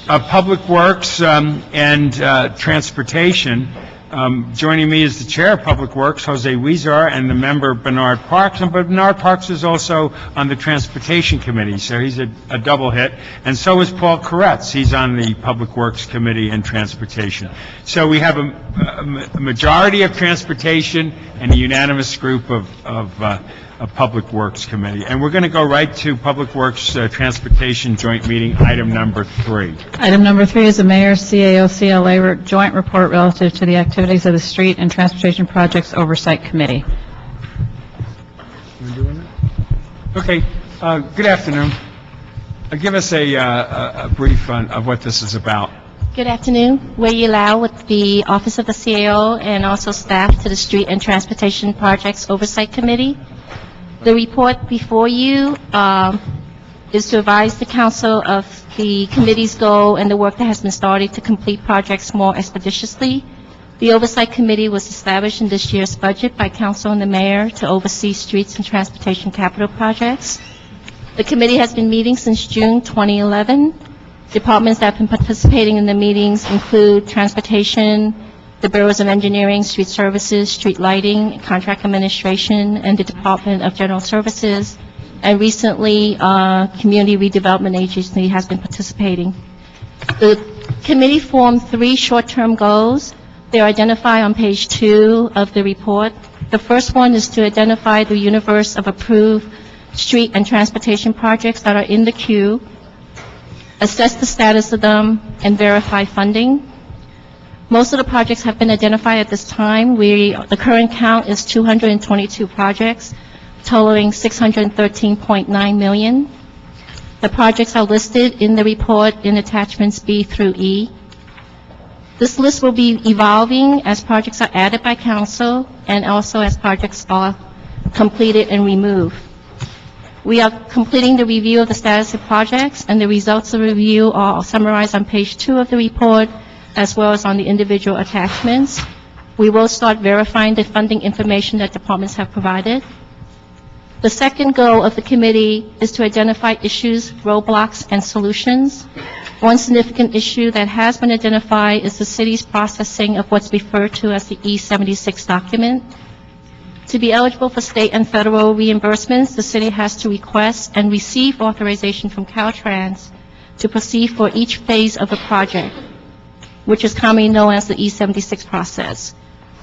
Public Works and Transportation. Joining me is the Chair of Public Works, Jose Huizar, and the member Bernard Parks. And Bernard Parks is also on the Transportation Committee, so he's a double hit. And so is Paul Koretz. He's on the Public Works Committee and Transportation. So we have a majority of Transportation and a unanimous group of Public Works Committee. And we're going to go right to Public Works Transportation Joint Meeting, item number 3. Item number 3 is the Mayor's CAO-CLA joint report relative to the activities of the Street and Transportation Projects Oversight Committee. Okay. Good afternoon. Give us a brief of what this is about. Good afternoon. Wei Lau with the Office of the CAO and also staff to the Street and Transportation Projects Oversight Committee. The report before you is to advise the Council of the committee's goal and the work that has been started to complete projects more expeditiously. The Oversight Committee was established in this year's budget by Council and the Mayor to oversee streets and transportation capital projects. The committee has been meeting since June 2011. Departments that have been participating in the meetings include Transportation, the Bureaus of Engineering, Street Services, Street Lighting, Contract Administration, and the Department of General Services. And recently, Community Redevelopment Agency has been participating. The committee formed 3 short-term goals. They're identified on page 2 of the report. The first one is to identify the universe of approved street and transportation projects that are in the queue, assess the status of them, and verify funding. Most of the projects have been identified at this time. The current count is 222 projects, totaling $613.9 million. The projects are listed in the report in attachments B through E. This list will be evolving as projects are added by Council and also as projects are completed and removed. We are completing the review of the status of projects, and the results of the review are summarized on page 2 of the report, as well as on the individual attachments. We will start verifying the funding information that departments have provided. The second goal of the committee is to identify issues, roadblocks, and solutions. One significant issue that has been identified is the city's processing of what's referred to as the E-76 document. To be eligible for state and federal reimbursements, the city has to request and receive authorization from Caltrans to proceed for each phase of a project, which is commonly known as the E-76 process.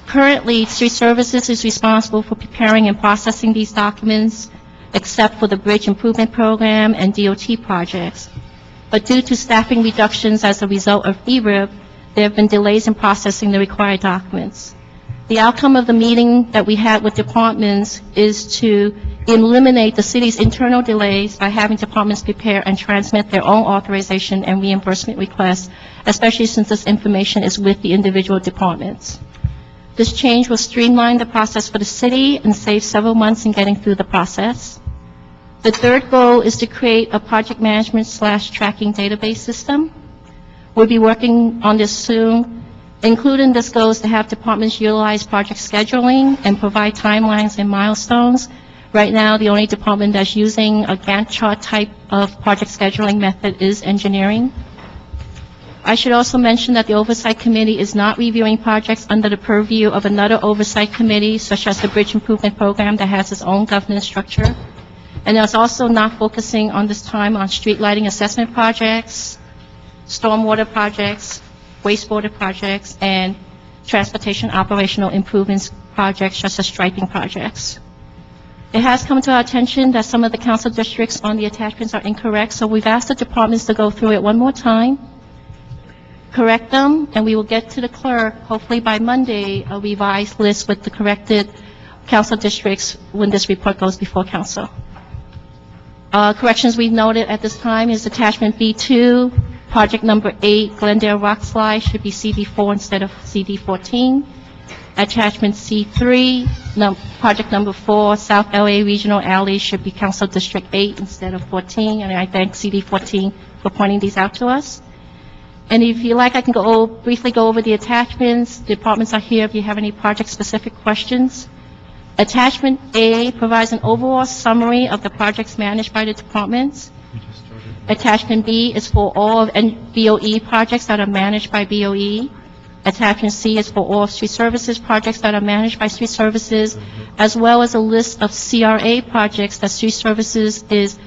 Currently, Street Services is responsible for preparing and processing these documents, except for the Bridge Improvement Program and DOT projects. But due to staffing reductions as a result of ERIP, there have been delays in processing the required documents. The outcome of the meeting that we had with departments is to eliminate the city's internal delays by having departments prepare and transmit their own authorization and reimbursement requests, especially since this information is with the individual departments. This change will streamline the process for the city and save several months in getting through the process. The third goal is to create a project management/tracking database system. We'll be working on this soon. Including this goal is to have departments utilize project scheduling and provide timelines and milestones. Right now, the only department that's using a Gantt chart type of project scheduling method is engineering. I should also mention that the Oversight Committee is not reviewing projects under the purview of another Oversight Committee, such as the Bridge Improvement Program that has its own governance structure. And it's also not focusing on this time on street lighting assessment projects, stormwater projects, wastewater projects, and transportation operational improvements projects, such as striping projects. It has come to our attention that some of the council districts on the attachments are incorrect, so we've asked the departments to go through it one more time, correct them, and we will get to the clerk, hopefully by Monday, a revised list with the corrected council districts when this report goes before council. Corrections we've noted at this time is attachment B2, project number 8, Glendale Rock Slide, should be CD4 instead of CD14. Attachment C3, project number 4, South LA Regional Alley, should be Council District 8 instead of 14, and I thank CD14 for pointing these out to us. And if you like, I can briefly go over the attachments. The departments are here if you have any project-specific questions. Attachment A provides an overall summary of the projects managed by the departments. Attachment B is for all of BOE projects that are managed by BOE. Attachment C is for all street services projects that are managed by street services, as well as a list of CRA projects that street services is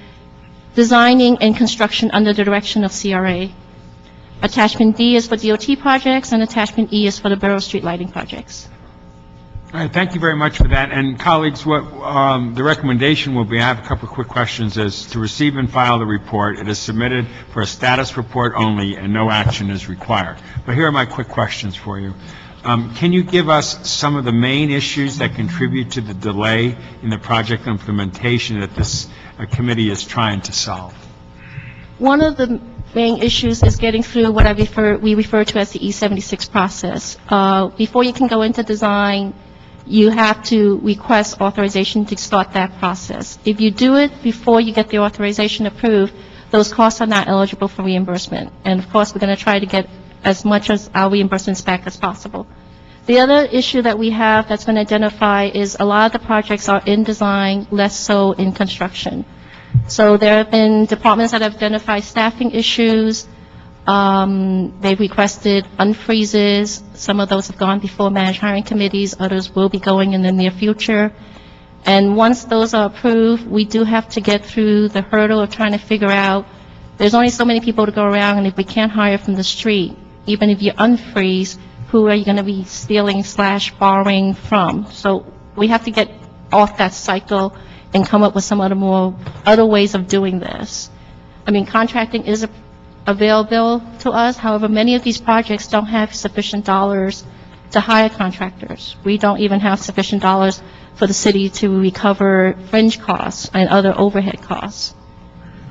designing and construction under the direction of CRA. Attachment D is for DOT projects, and attachment E is for the borough street lighting projects. All right, thank you very much for that. And colleagues, what the recommendation will be, I have a couple of quick questions, is to receive and file the report. It is submitted for a status report only, and no action is required. But here are my quick questions for you. Can you give us some of the main issues that contribute to the delay in the project implementation that this committee is trying to solve? One of the main issues is getting through what we refer to as the E76 process. Before you can go into design, you have to request authorization to start that process. If you do it before you get the authorization approved, those costs are not eligible for reimbursement. And of course, we're going to try to get as much as our reimbursements back as possible. The other issue that we have that's been identified is a lot of the projects are in design, less so in construction. So there have been departments that have identified staffing issues. They've requested unfreezes. Some of those have gone before managed hiring committees. Others will be going in the near future. And once those are approved, we do have to get through the hurdle of trying to figure out there's only so many people to go around, and if we can't hire from the street, even if you unfreeze, who are you going to be stealing / borrowing from? So we have to get off that cycle and come up with some other ways of doing this. I mean, contracting is available to us. However, many of these projects don't have sufficient dollars to hire contractors. We don't even have sufficient dollars for the city to recover fringe costs and other overhead costs.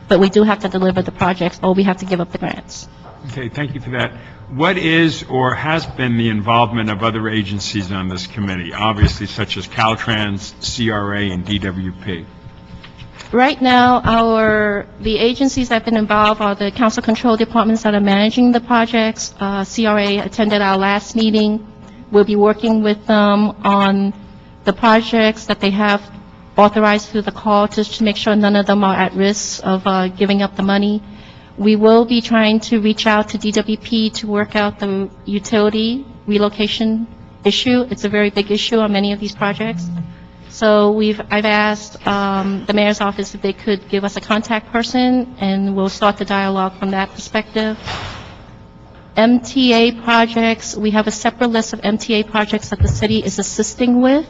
But we do have to deliver the projects, or we have to give up the grants. Okay, thank you for that. What is or has been the involvement of other agencies on this committee, obviously such as Caltrans, CRA, and DWP? Right now, the agencies that have been involved are the council control departments that are managing the projects. CRA attended our last meeting. We'll be working with them on the projects that they have authorized through the call to make sure none of them are at risk of giving up the money. We will be trying to reach out to DWP to work out the utility relocation issue. It's a very big issue on many of these projects. So I've asked the mayor's office if they could give us a contact person, and we'll start the dialogue from that perspective. MTA projects, we have a separate list of MTA projects that the city is assisting with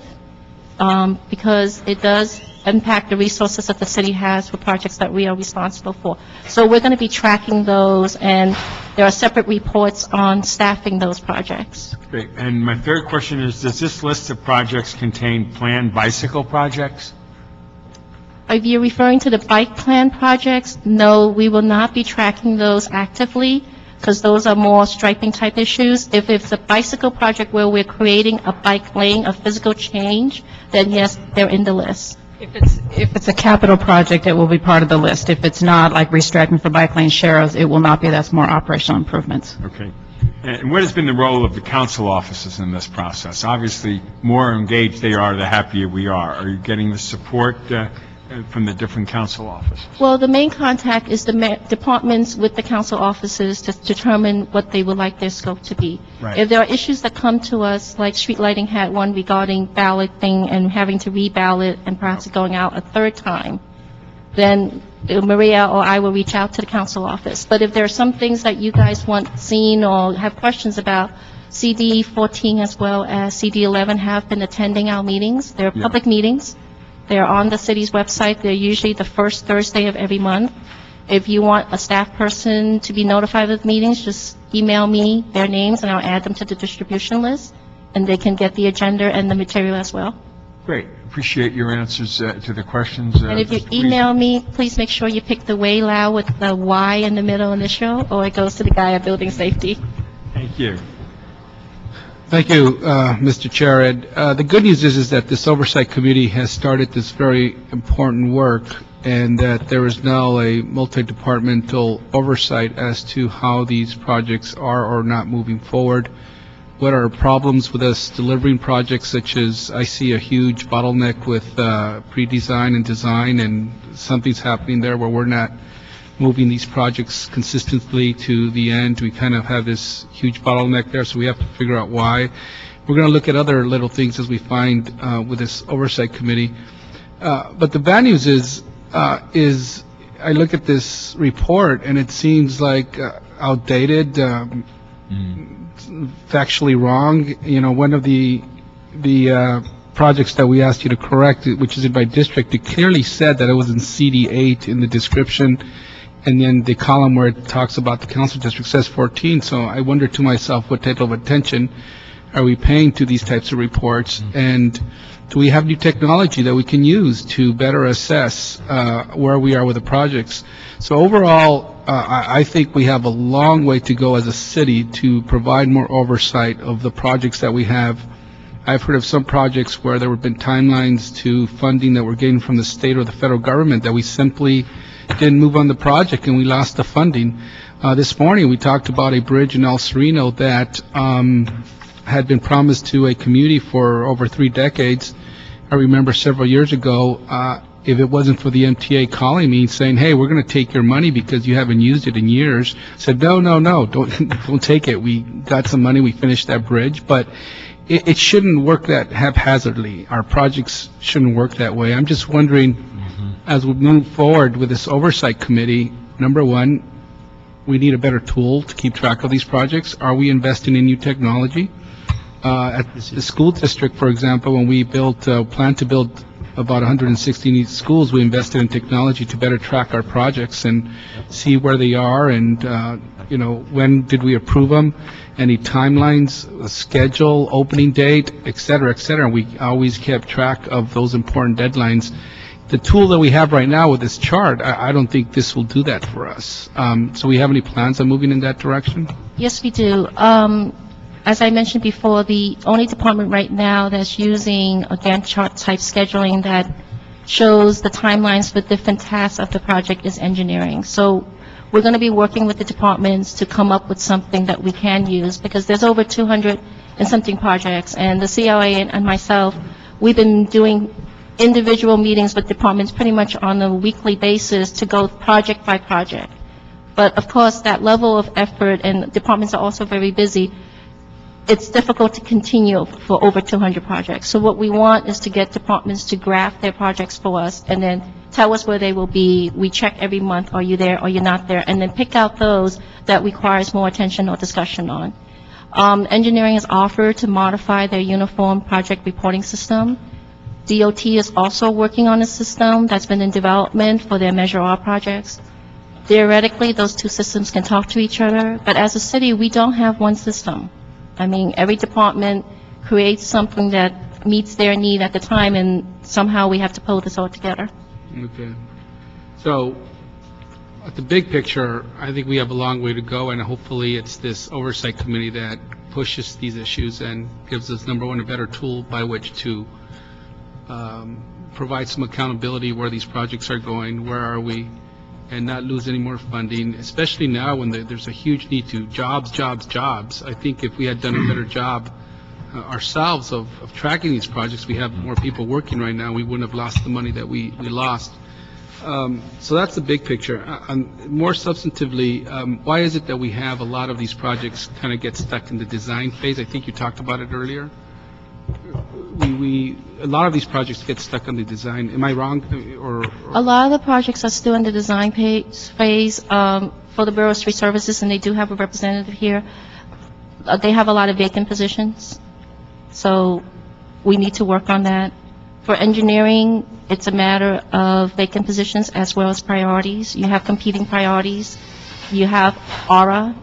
because it does impact the resources that the city has for projects that we are responsible for. So we're going to be tracking those, and there are separate reports on staffing those projects. Great. And my third question is, does this list of projects contain planned bicycle projects? If you're referring to the bike plan projects, no, we will not be tracking those actively because those are more striping type issues. If it's a bicycle project where we're creating a bike lane, a physical change, then yes, they're in the list. If it's a capital project, it will be part of the list. If it's not, like restriping for bike lane sharrows, it will not be. That's more operational improvements. Okay. And what has been the role of the council offices in this process? Obviously, more engaged they are, the happier we are. Are you getting the support from the different council offices? Well, the main contact is the departments with the council offices to determine what they would like their scope to be. Right. If there are issues that come to us, like street lighting had one regarding balloting and having to reballot and perhaps going out a third time, then Maria or I will reach out to the council office. But if there are some things that you guys want seen or have questions about, CD 14 as well as CD 11 have been attending our meetings. They're public meetings. They're on the city's website. They're usually the first Thursday of every month. If you want a staff person to be notified of the meetings, just email me their names and I'll add them to the distribution list, and they can get the agenda and the material as well. Great. Appreciate your answers to the questions. And if you email me, please make sure you pick the way loud with the Y in the middle initial, or it goes to the guy at Building Safety. Thank you. Thank you, Mr. Chair. And the good news is that this Oversight Committee has started this very important work, and that there is now a multi-departmental oversight as to how these projects are or not moving forward. What are problems with us delivering projects, such as I see a huge bottleneck with pre-design and design, and something's happening there where we're not moving these projects consistently to the end. We kind of have this huge bottleneck there, so we have to figure out why. We're going to look at other little things as we find with this oversight committee. But the bad news is I look at this report and it seems like outdated, factually wrong. You know, one of the projects that we asked you to correct, which is in my district, it clearly said that it was in CD8 in the description, and then the column where it talks about the council district says 14. So I wonder to myself, what type of attention are we paying to these types of reports? And do we have new technology that we can use to better assess where we are with the projects? So overall, I think we have a long way to go as a city to provide more oversight of the projects that we have. I've heard of some projects where there have been timelines to funding that we're getting from the state or the federal government that we simply didn't move on the project and we lost the funding. This morning, we talked about a bridge in El Sereno that had been promised to a community for over 3 decades. I remember several years ago, if it wasn't for the MTA calling me saying, hey, we're going to take your money because you haven't used it in years, I said, no, don't take it. We got some money, we finished that bridge, but it shouldn't work that haphazardly. Our projects shouldn't work that way. I'm just wondering, as we move forward with this oversight committee, number one, we need a better tool to keep track of these projects. Are we investing in new technology? At the school district, for example, when we planned to build about 160 new schools, we invested in technology to better track our projects and see where they are and, when did we approve them, any timelines, schedule, opening date, et cetera, et cetera. We always kept track of those important deadlines. The tool that we have right now with this chart, I don't think this will do that for us. So we have any plans on moving in that direction? Yes, we do. As I mentioned before, the only department right now that's using a Gantt chart type scheduling that shows the timelines for different tasks of the project is engineering. So we're going to be working with the departments to come up with something that we can use, because there's over 200 and something projects, and the CLA and myself, we've been doing individual meetings with departments pretty much on a weekly basis to go project by project. But of course, that level of effort, and departments are also very busy, it's difficult to continue for over 200 projects. So what we want is to get departments to graph their projects for us and then tell us where they will be. We check every month, are you there, are you not there, and then pick out those that requires more attention or discussion on. Engineering is offered to modify their uniform project reporting system. DOT is also working on a system that's been in development for their Measure R projects. Theoretically, those two systems can talk to each other, but as a city, we don't have one system. I mean, every department creates something that meets their need at the time, and somehow we have to pull this all together. Okay. So, at the big picture, I think we have a long way to go, and hopefully it's this oversight committee that pushes these issues and gives us, number one, a better tool by which to provide some accountability where these projects are going, where are we, and not lose any more funding, especially now when there's a huge need to jobs. I think if we had done a better job ourselves of tracking these projects, we have more people working right now, we wouldn't have lost the money that we lost. So that's the big picture. More substantively, why is it that we have a lot of these projects kind of get stuck in the design phase? I think you talked about it earlier. A lot of these projects get stuck on the design. Am I wrong? Or A lot of the projects are still in the design phase for the Bureau of Street Services, and they do have a representative here. They have a lot of vacant positions, so we need to work on that. For engineering, it's a matter of vacant positions as well as priorities. You have competing priorities. You have AURA,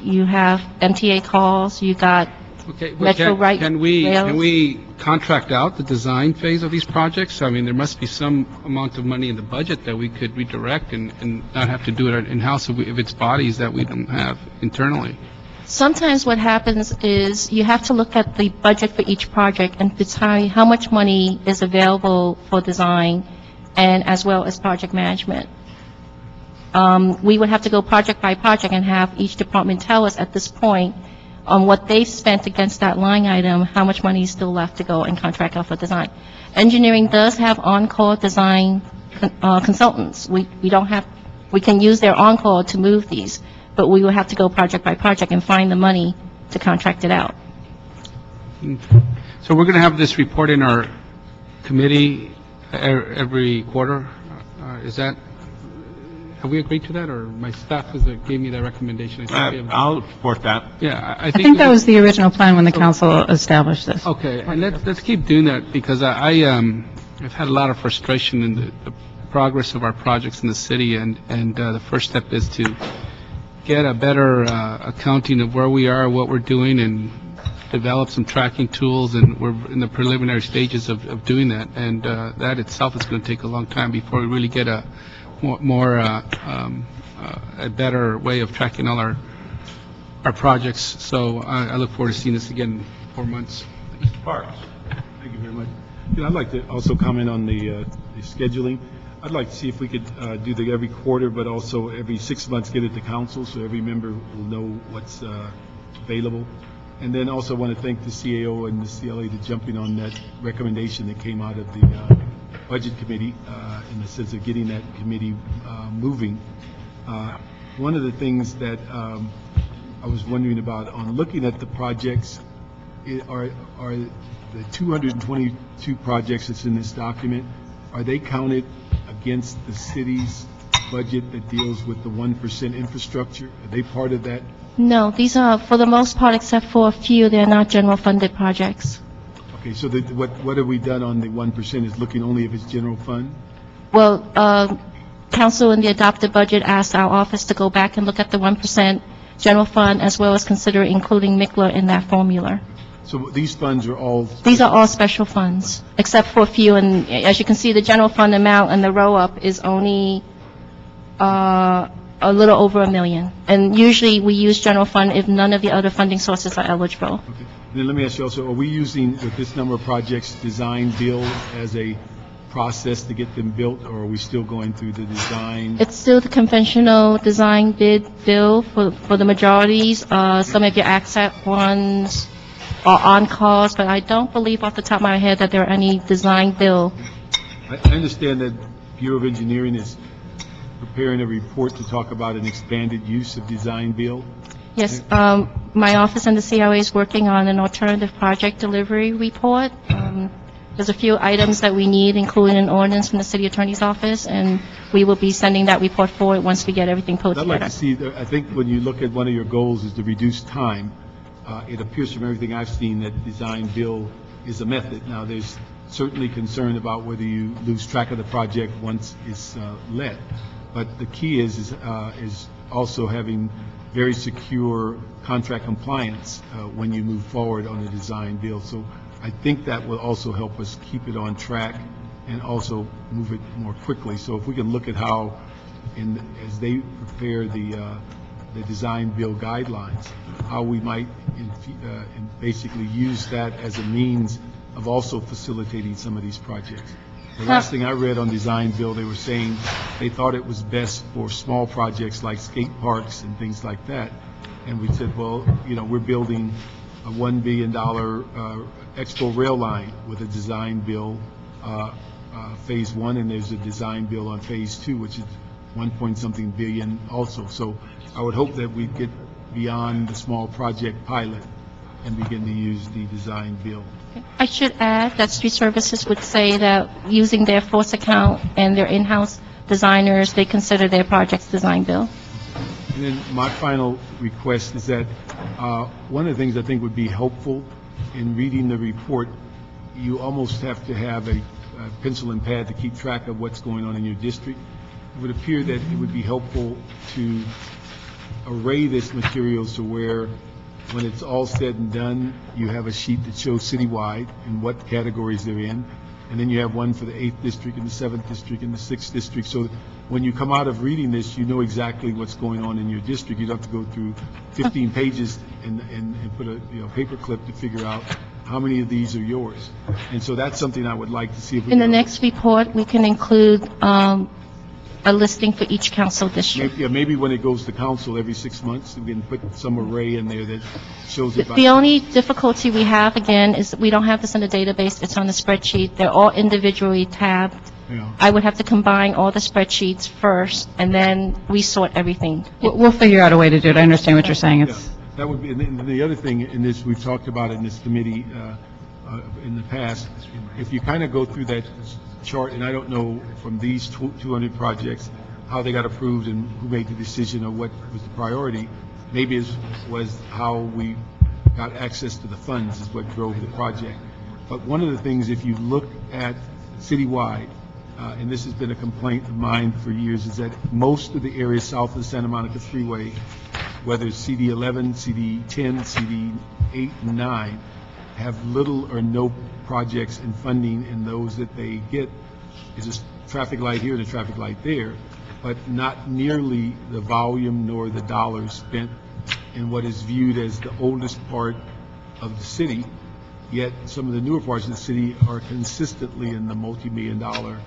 you have MTA calls, you got okay, but Metro Right can Rails. we contract out the design phase of these projects? I mean, there must be some amount of money in the budget that we could redirect and not have to do it in-house if it's bodies that we don't have internally. Sometimes what happens is you have to look at the budget for each project and decide how much money is available for design and as well as project management. We would have to go project by project and have each department tell us at this point on what they've spent against that line item, how much money is still left to go and contract out for design. Engineering does have on-call design consultants. We don't have We can use their on-call to move these, but we will have to go project by project and find the money to contract it out. So we're going to have this report in our committee every quarter? Is that, have we agreed to that, or my staff gave me that recommendation? I think we have- I'll support that. Yeah, I think that was the original plan when the council established this. Okay, and let's keep doing that, because I've had a lot of frustration in the progress of our projects in the city, and the first step is to get a better accounting of where we are, what we're doing, and develop some tracking tools, and we're in the preliminary stages of doing that, and that itself is going to take a long time before we really get a a better way of tracking all our projects. So I look forward to seeing this again in 4 months. Parks. Thank you very much. I'd like to also comment on the scheduling. I'd like to see if we could do the every quarter, but also every 6 months get it to council, so every member will know what's available. And then also want to thank the CAO and the CLA to jumping on that recommendation that came out of the Budget Committee in the sense of getting that committee moving. One of the things that I was wondering about on looking at the projects are the 222 projects that's in this document, are they counted against the city's budget that deals with the 1% infrastructure? Are they part of that? No, these are, for the most part, except for a few, they're not general funded projects. Okay, so what have we done on the 1% is looking only if it's general fund? Well, council in the adopted budget asked our office to go back and look at the 1% general fund, as well as consider including MICLA in that formula. So these funds are all... These are all special funds, except for a few, and as you can see, the general fund amount in the row-up is only a little over $1 million. And usually, we use general fund if none of the other funding sources are eligible. Okay. Then let me ask you also, are we using, with this number of projects, design build as a process to get them built, or are we still going through the design? It's still the conventional design bid bill for the majorities. Some of your accent ones are on calls, but I don't believe off the top of my head that there are any design bill. I understand that Bureau of Engineering is preparing a report to talk about an expanded use of design build. Yes, my office and the CRA is working on an alternative project delivery report. There's a few items that we need, including an ordinance from the city attorney's office, and we will be sending that report forward once we get everything put I'd like together. to see, I think when you look at one of your goals is to reduce time, it appears from everything I've seen that design build is a method. Now, there's certainly concern about whether you lose track of the project once it's let, but the key is also having very secure contract compliance when you move forward on the design build. So I think that will also help us keep it on track and also move it more quickly. So if we can look at how, as they prepare the design build guidelines, how we might basically use that as a means of also facilitating some of these projects. The last thing I read on design build, they were saying they thought it was best for small projects like skate parks and things like that. And we said, well, you know, we're building a $1 billion expo rail line with a design bill, phase 1, and there's a design bill on phase 2, which is 1-point-something billion also. So I would hope that we get beyond the small project pilot and begin to use the design bill. I should add that street services would say that using their force account and their in-house designers, they consider their projects design bill. And then my final request is that one of the things I think would be helpful in reading the report, you almost have to have a pencil and pad to keep track of what's going on in your district. It would appear that it would be helpful to array this material to where when it's all said and done, you have a sheet that shows citywide and what categories they're in. And then you have one for the 8th district and the 7th district and the 6th district. So when you come out of reading this, you know exactly what's going on in your district. You don't have to go through 15 pages and put a paper clip to figure out how many of these are yours. And so that's something I would like to see if we In the can- next report, we can include a listing for each council district. Maybe when it goes to council every 6 months, we can put some array in there that shows it by... The only difficulty we have, again, is that we don't have this in the database. It's on the spreadsheet. They're all individually tabbed. Yeah. I would have to combine all the spreadsheets first, and then resort everything. We'll figure out a way to do it. I understand what you're saying. Yeah, It's, that would be, and then the other thing in this, we've talked about it in this committee in the past, if you kind of go through that chart, and I don't know from these 200 projects, how they got approved and who made the decision or what was the priority, maybe it was how we got access to the funds is what drove the project. But one of the things, if you look at citywide, and this has been a complaint of mine for years, is that most of the areas south of the Santa Monica Freeway, whether it's CD 11, CD 10, CD 8, and 9, have little or no projects and funding, and those that they get is a traffic light here and a traffic light there, but not nearly the volume nor the dollars spent in what is viewed as the oldest part of the city, yet some of the newer parts of the city are consistently in the multi-million-dollar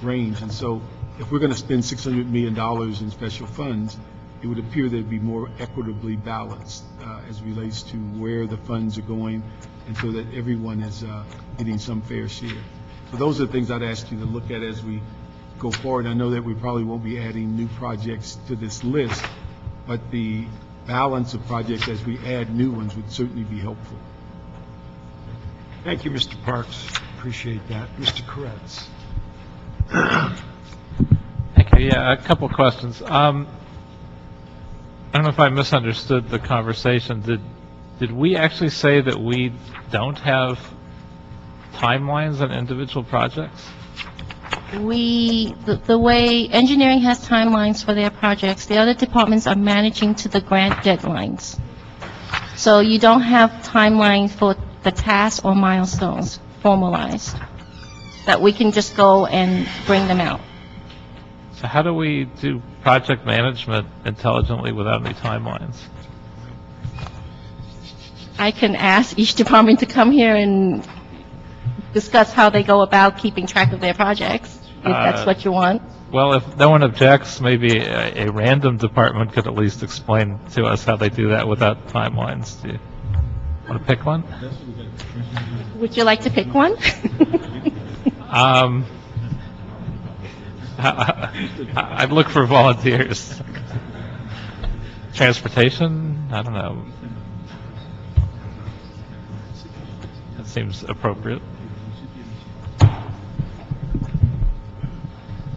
range. And so if we're going to spend $600 million in special funds, it would appear they'd be more equitably balanced as relates to where the funds are going, and so that everyone is getting some fair share. So those are the things I'd ask you to look at as we go forward. I know that we probably won't be adding new projects to this list, but the balance of projects as we add new ones would certainly be helpful. Thank you, Mr. Parks. Appreciate that. Mr. Koretz. Thank you. Yeah, a couple questions. I don't know if I misunderstood the conversation. Did we actually say that we don't have timelines on individual projects? The way engineering has timelines for their projects, the other departments are managing to the grant deadlines. So you don't have timelines for the tasks or milestones formalized, that we can just go and bring them out. So how do we do project management intelligently without any timelines? I can ask each department to come here and discuss how they go about keeping track of their projects, if that's what you want. Well, if no one objects, maybe a random department could at least explain to us how they do that without timelines. Do you want to pick one? Would you like to pick one? I'd look for volunteers. Transportation? I don't know. That seems appropriate.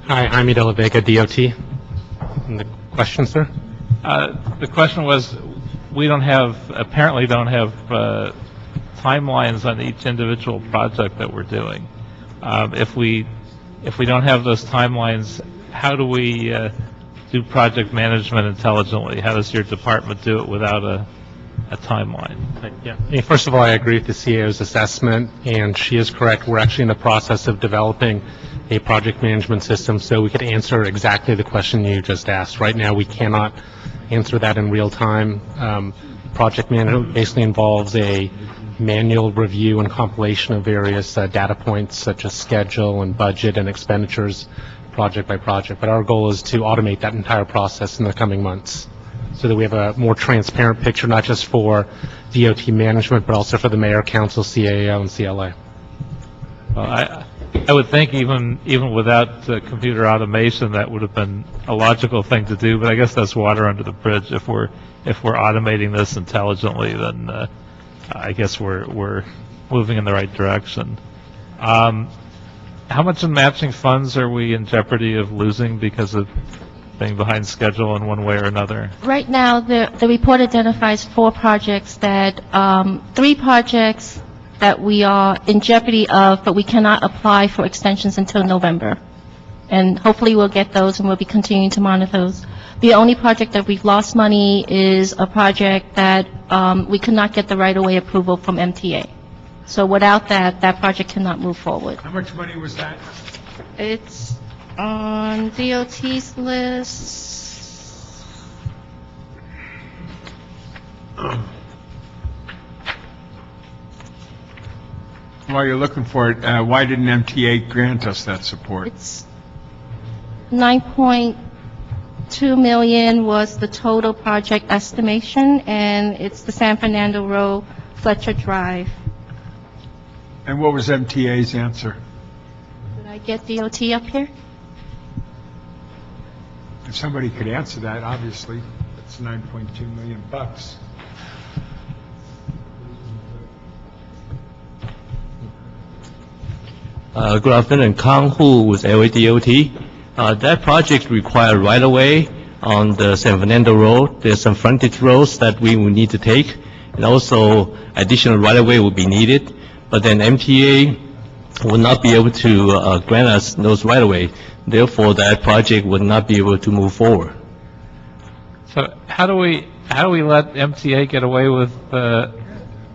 Hi, Jaime De La Vega, DOT. And the question, sir? The question was, we apparently don't have timelines on each individual project that we're doing. If we don't have those timelines, how do we do project management intelligently? How does your department do it without a timeline? Yeah. First of all, I agree with the CAO's assessment, and she is correct. We're actually in the process of developing a project management system, so we could answer exactly the question you just asked. Right now, we cannot answer that in real time. Project management basically involves a manual review and compilation of various data points, such as schedule and budget and expenditures, project by project. But our goal is to automate that entire process in the coming months, so that we have a more transparent picture, not just for DOT management, but also for the mayor, council, CAO, and CLA. Well, I would think even without computer automation, that would have been a logical thing to do, but I guess that's water under the bridge. If we're automating this intelligently, then I guess we're moving in the right direction. How much in matching funds are we in jeopardy of losing because of being behind schedule in one way or another? Right now, the report identifies 4 projects that, 3 projects that we are in jeopardy of, but we cannot apply for extensions until November. And hopefully we'll get those, and we'll be continuing to monitor those. The only project that we've lost money is a project that we could not get the right-of-way approval from MTA. So without that, that project cannot move forward. How much money was that? It's on DOT's list. While you're looking for it, why didn't MTA grant us that support? It's 9.2 million was the total project estimation, and it's the San Fernando Road, Fletcher Drive. And what was MTA's answer? Did I I get DOT up here? If somebody could answer that, obviously, it's $9.2 million. Good afternoon, Kang Hu with LADOT. That project require right-of-way on the San Fernando Road. There's some frontage roads that we will need to take, and also additional right-of-way will be needed. But then MTA will not be able to grant us those right-of-way. Therefore, that project would not be able to move forward. So how do we let MTA get away with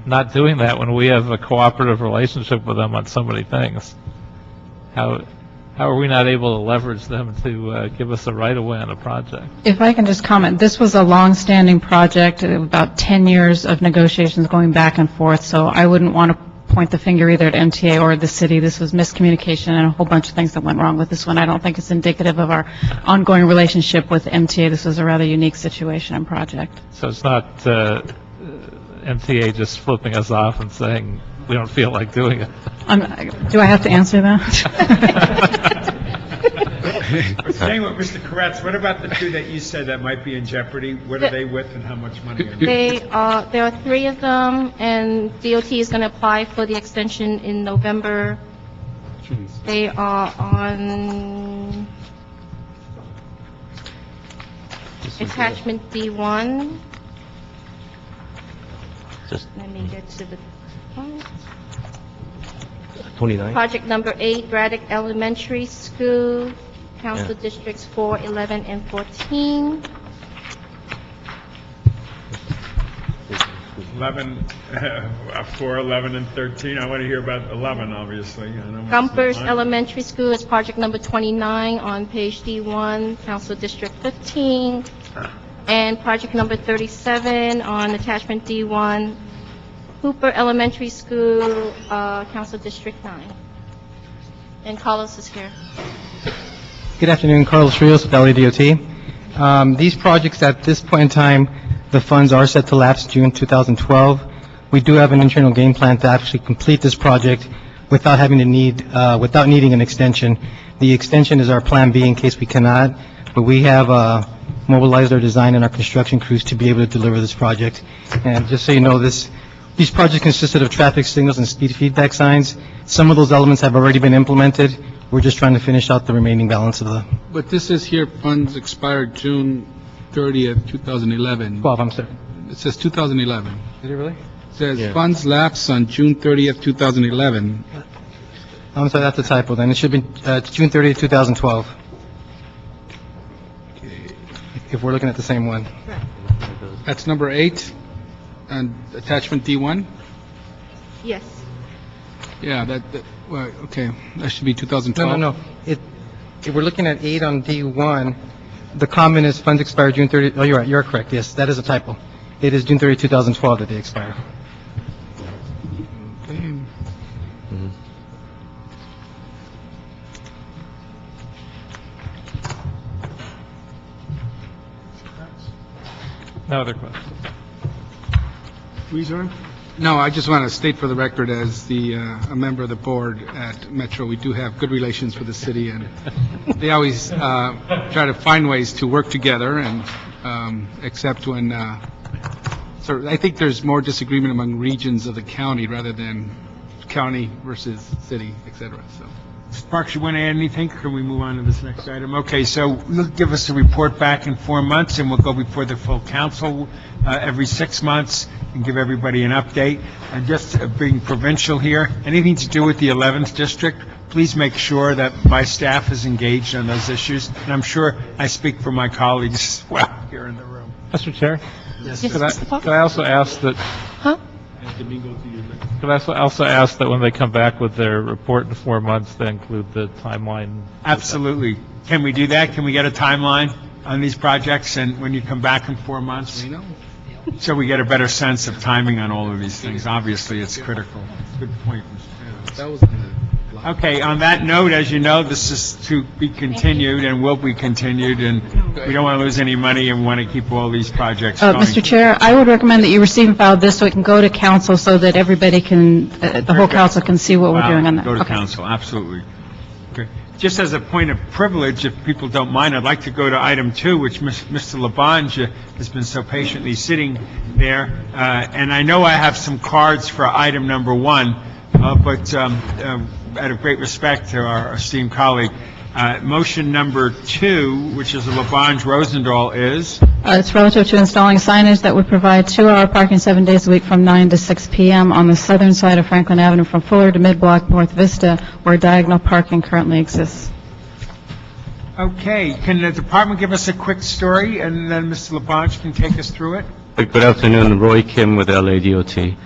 not doing that when we have a cooperative relationship with them on so many things? How are we not able to leverage them to give us a right-of-way on a project? If I can just comment, this was a long-standing project, about 10 years of negotiations going back and forth, so I wouldn't want to point the finger either at MTA or the city. This was miscommunication and a whole bunch of things that went wrong with this one. I don't think it's indicative of our ongoing relationship with MTA. This was a rather unique situation and project. So it's not MTA just flipping us off and saying, we don't feel like doing it. Do I have to answer that? Staying with Mr. Koretz, what about the two that you said that might be in jeopardy? What are they with and how much money are they? There are 3 of them, and DOT is going to apply for the extension in November. They are on attachment D1. Just Let me get to the point. 29? Project number 8, Braddock Elementary School, Council Districts 4, 11, and 14. 11, 4, 11, and 13. I want to hear about 11, obviously. I know what's Gumpers on. Elementary School is project number 29 on page D1, Council District 15. And project number 37 on attachment D1, Hooper Elementary School, Council District 9. And Carlos is here. Good afternoon, Carlos Rios with LADOT. These projects, at this point in time, the funds are set to lapse June 2012. We do have an internal game plan to actually complete this project without needing an extension. The extension is our plan B in case we cannot, but we have mobilized our design and our construction crews to be able to deliver this project. And just so you know, these projects consisted of traffic signals and speed feedback signs. Some of those elements have already been implemented. We're just trying to finish out the remaining balance of the But this is here, funds expired June 30th, 2011. 12, I'm sorry. It says 2011. Did it really? It says funds lapse on June 30th, 2011. I'm sorry, that's a typo then. It should be June 30th, 2012. If we're looking at the same one. That's number 8, and attachment D1? Yes. Yeah, well, okay, that should be 2012. No. If we're looking at 8 on D1, the comment is funds expire June 30th. Oh, you're right, you're correct. Yes, that is a typo. It is June 30th, 2012 that they expire. Okay. No other questions? Weezer? No, I just want to state for the record, as a member of the board at Metro, we do have good relations with the city, and they always try to find ways to work together, and except when, so I think there's more disagreement among regions of the county rather than county versus city, et cetera, so. Sparks, you want to add anything? Can we move on to this next item? Okay, so you'll give us a report back in 4 months, and we'll go before the full council every 6 months and give everybody an update. And just being provincial here, anything to do with the 11th district, please make sure that my staff is engaged on those issues. And I'm sure I speak for my colleagues as well here in the room. Mr. Chair? Yes, Could Mr. Park? I also ask that, Huh? could I also ask that when they come back with their report in 4 months, they include the timeline? Absolutely. Can we do that? Can we get a timeline on these projects, and when you come back in 4 months? So we get a better sense of timing on all of these things. Obviously, it's critical. Good point, Mr. That was on the Okay, on that note, as you know, this is to be continued and will be continued, and we don't want to lose any money and want to keep all these projects going. Mr. Chair, I would recommend that you receive and file this so it can go to council so that everybody can, the whole council can see what we're doing on that. Go to Okay. council, absolutely. Okay. Just as a point of privilege, if people don't mind, I'd like to go to item 2, which Mr. Labange has been so patiently sitting there. And I know I have some cards for item number 1, but out of great respect to our esteemed colleague, motion number 2, which is a Labange-Rosendahl, is? It's relative to installing signage that would provide 2-hour parking 7 days a week from 9 to 6 p.m. on the southern side of Franklin Avenue from Fuller to Mid-Block North Vista, where diagonal parking currently exists. Okay, can the department give us a quick story, and then Mr. Labange can take us through it? Good afternoon, Roy Kim with LADOT.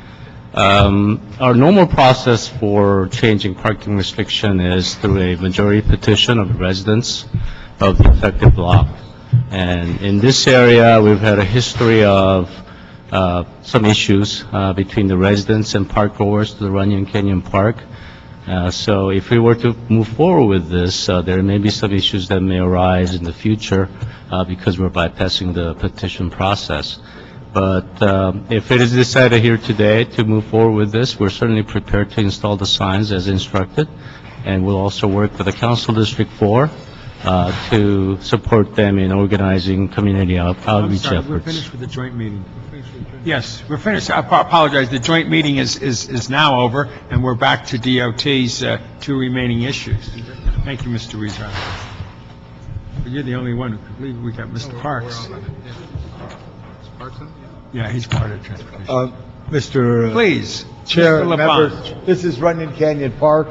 Our normal process for changing parking restriction is through a majority petition of the residents of the affected block. And in this area, we've had a history of some issues between the residents and park goers to the Runyon Canyon Park. So if we were to move forward with this, there may be some issues that may arise in the future because we're bypassing the petition process. But if it is decided here today to move forward with this, we're certainly prepared to install the signs as instructed, and we'll also work with the Council District 4 to support them in organizing community outreach efforts. We're finished with the joint meeting. Yes, we're finished. I apologize. The joint meeting is now over, and we're back to DOT's 2 remaining issues. Thank you, Mr. Weezer. You're the only one who can believe we got Mr. Parks. Yeah, he's part of transportation. Mr. Please, Chair, Mr. members, Labange. this is Runyon Canyon Park.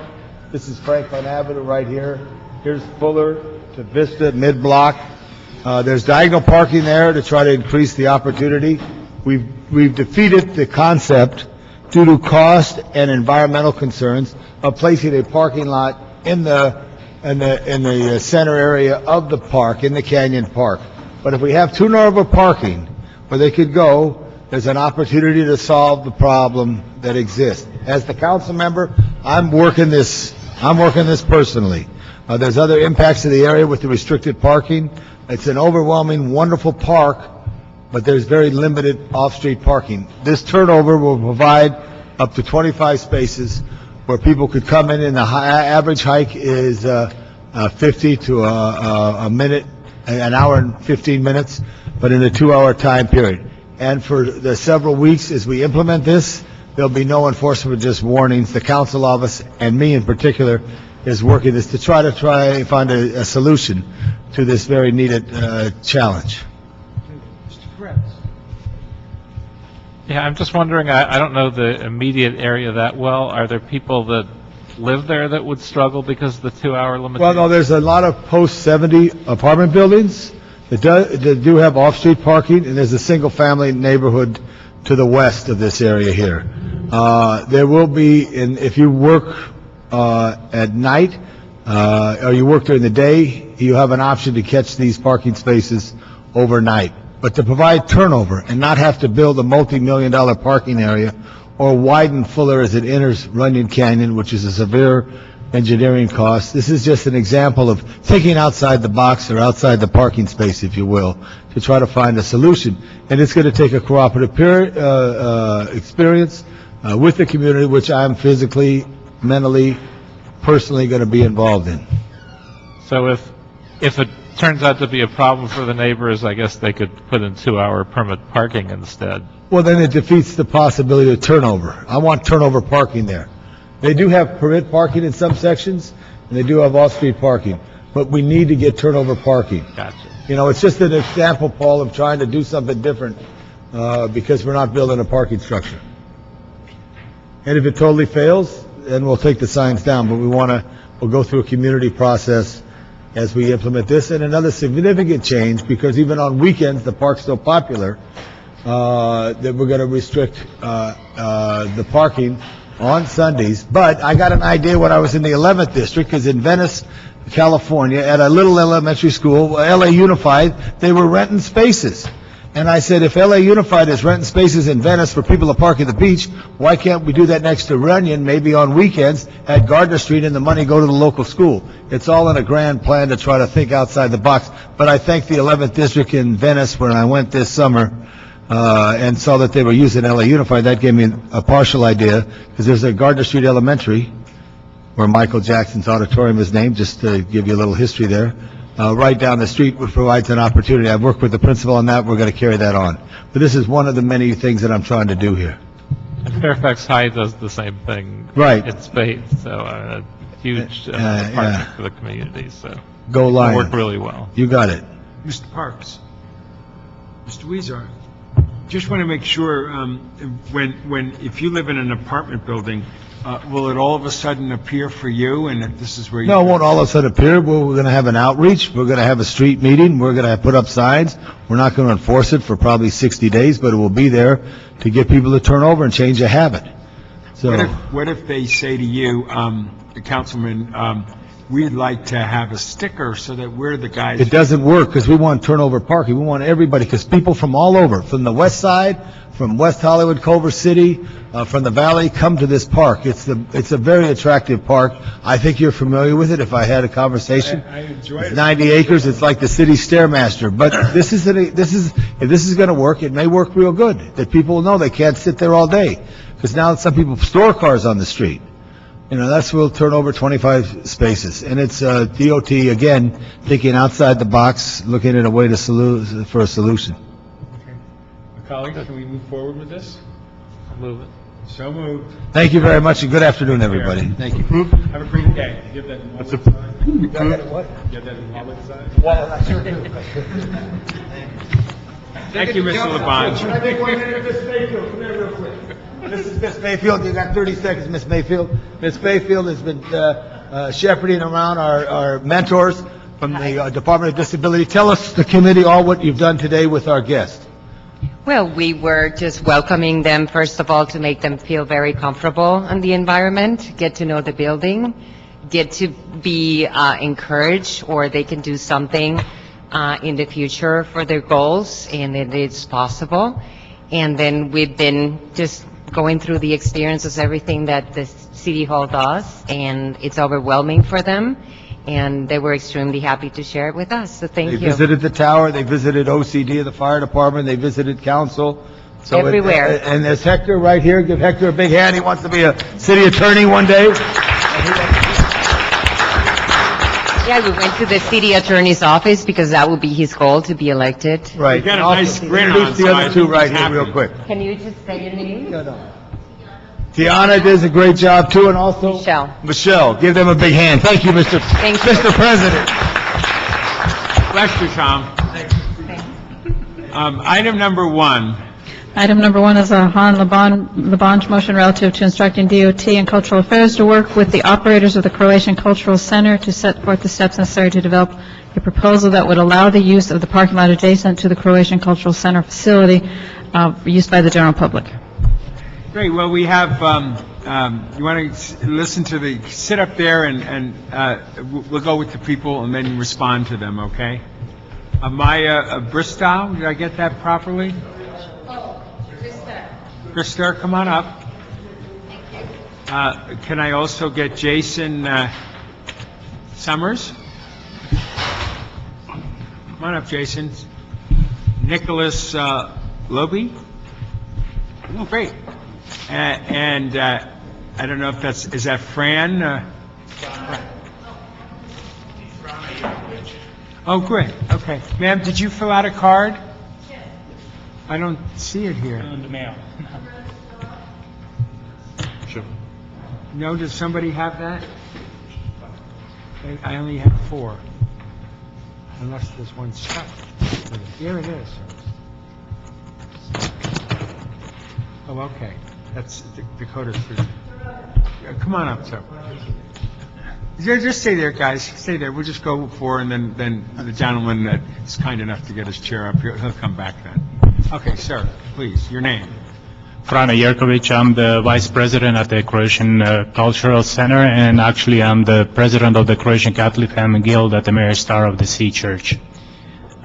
This is Franklin Avenue right here. Here's Fuller to Vista, mid-block. There's diagonal parking there to try to increase the opportunity. We've defeated the concept due to cost and environmental concerns of placing a parking lot in the center area of the park, in the Canyon Park. But if we have turnover parking where they could go, there's an opportunity to solve the problem that exists. As the council member, I'm working this personally. There's other impacts to the area with the restricted parking. It's an overwhelming, wonderful park, but there's very limited off-street parking. This turnover will provide up to 25 spaces where people could come in, and the average hike is 50 to a minute, an hour and 15 minutes, but in a 2-hour time period. And for the several weeks as we implement this, there'll be no enforcement, just warnings. The council office, and me in particular, is working this to try and find a solution to this very needed challenge. Yeah, I'm just wondering, I don't know the immediate area that well. Are there people that live there that would struggle because of the 2-hour limitation? Well, no, there's a lot of post-70 apartment buildings that do have off-street parking, and there's a single-family neighborhood to the west of this area here. There will be, if you work at night or you work during the day, you have an option to catch these parking spaces overnight. But to provide turnover and not have to build a multi-million-dollar parking area or widen Fuller as it enters Runyon Canyon, which is a severe engineering cost, this is just an example of thinking outside the box or outside the parking space, if you will, to try to find a solution. And it's going to take a cooperative experience with the community, which I'm physically, mentally, personally going to be involved in. So if it turns out to be a problem for the neighbors, I guess they could put in 2-hour permit parking instead. Well, then it defeats the possibility of turnover. I want turnover parking there. They do have permit parking in some sections, and they do have off-street parking, but we need to get turnover parking. Gotcha. You know, it's just an example, Paul, of trying to do something different because we're not building a parking structure. And if it totally fails, then we'll take the signs down, but we'll go through a community process as we implement this. And another significant change, because even on weekends, the park's so popular, that we're going to restrict the parking on Sundays. But I got an idea when I was in the 11th district, because in Venice, California, at a little elementary school, LA Unified, they were renting spaces. And I said, if LA Unified is renting spaces in Venice for people to park at the beach, why can't we do that next to Runyon, maybe on weekends at Gardner Street, and the money go to the local school? It's all in a grand plan to try to think outside the box. But I thank the 11th district in Venice when I went this summer and saw that they were using LA Unified. That gave me a partial idea, because there's a Gardner Street Elementary where Michael Jackson's auditorium is named, just to give you a little history there. Right down the street, which provides an opportunity. I've worked with the principal on that. We're going to carry that on. But this is one of the many things that I'm trying to do here. And Fairfax High does the same thing. Right. In spades, so a huge yeah. project for the community, so. Go It Lions. worked really well. You got it. Mr. Parks, Mr. Weezer, just want to make sure, if you live in an apartment building, will it all of a sudden appear for you, and if this is where you... No, it won't all of a sudden appear. We're going to have an outreach. We're going to have a street meeting. We're going to put up signs. We're not going to enforce it for probably 60 days, but it will be there to get people to turn over and change a habit. So, What if they say to you, Councilman, we'd like to have a sticker so that we're the guys... it doesn't work because we want turnover parking. We want everybody, because people from all over, from the west side, from West Hollywood, Culver City, from the valley, come to this park. It's a very attractive park. I think you're familiar with it. If I had a conversation, I enjoy it. it's 90 acres. It's like the city stairmaster. But if this is going to work, it may work real good. That people will know they can't sit there all day, because now some people store cars on the street. You know, that's will turn over 25 spaces. And it's DOT, again, thinking outside the box, looking at a way for a solution. Colleagues, can we move forward with this? Move it. So moved. Thank you very much, and good afternoon, everybody. Thank you. Have a great day. Give that in Wallet side. What? Give that in Wallet side. Well, I sure do. Thank you, Mr. Labange. Can I take 1 minute, Miss Mayfield? Come here real quick. This is Miss Mayfield. You got 30 seconds, Miss Mayfield. Miss Mayfield has been shepherding around our mentors from the Department of Disability. Tell us, the committee, all what you've done today with our guest. Well, we were just welcoming them, first of all, to make them feel very comfortable in the environment, get to know the building, get to be encouraged, or they can do something in the future for their goals, and it is possible. And then we've been just going through the experiences, everything that the City Hall does, and it's overwhelming for them. And they were extremely happy to share it with us, so thank you. They visited the tower, they visited OCD, the fire department, they visited council. So Everywhere. And there's Hector right here. Give Hector a big hand. He wants to be a city attorney one day. Yeah, we went to the city attorney's office because that would be his goal, to be elected. Right. You got a Also, nice grin on, introduce the so I other two think right he's here real happy. quick. Can you just say your name? Tiana does a great job too, and also Michelle. Michelle. Give them a big hand. Thank you, Mr. Thank you. Mr. President. Bless you, Tom. Item number 1. Item number 1 is a Han Labange motion relative to instructing DOT and Cultural Affairs to work with the operators of the Croatian Cultural Center to set forth the steps necessary to develop a proposal that would allow the use of the parking lot adjacent to the Croatian Cultural Center facility used by the general public. Great, well, we have, you want to listen to sit up there and we'll go with the people and then respond to them, okay? Maya Bristow, did I get that properly? Krista, come on up. Can I also get Jason Summers? Come on up, Jason. Nicholas Loby? Oh, great. And I don't know if is that Fran? Oh, great, okay. Ma'am, did you fill out a card? I don't see it here. In the mail. Sure. No, does somebody have that? I only have 4. Unless there's one stuck. Here it is. Oh, okay. That's Dakota's food. Come on up, sir. Just stay there, guys. Stay there. We'll just go 4, and then the gentleman that is kind enough to get his chair up here, he'll come back then. Okay, sir, please, your name. Frana Jerkovic, I'm the Vice President at the Croatian Cultural Center, and actually I'm the President of the Croatian Catholic Family Guild at the Mary Star of the Sea Church.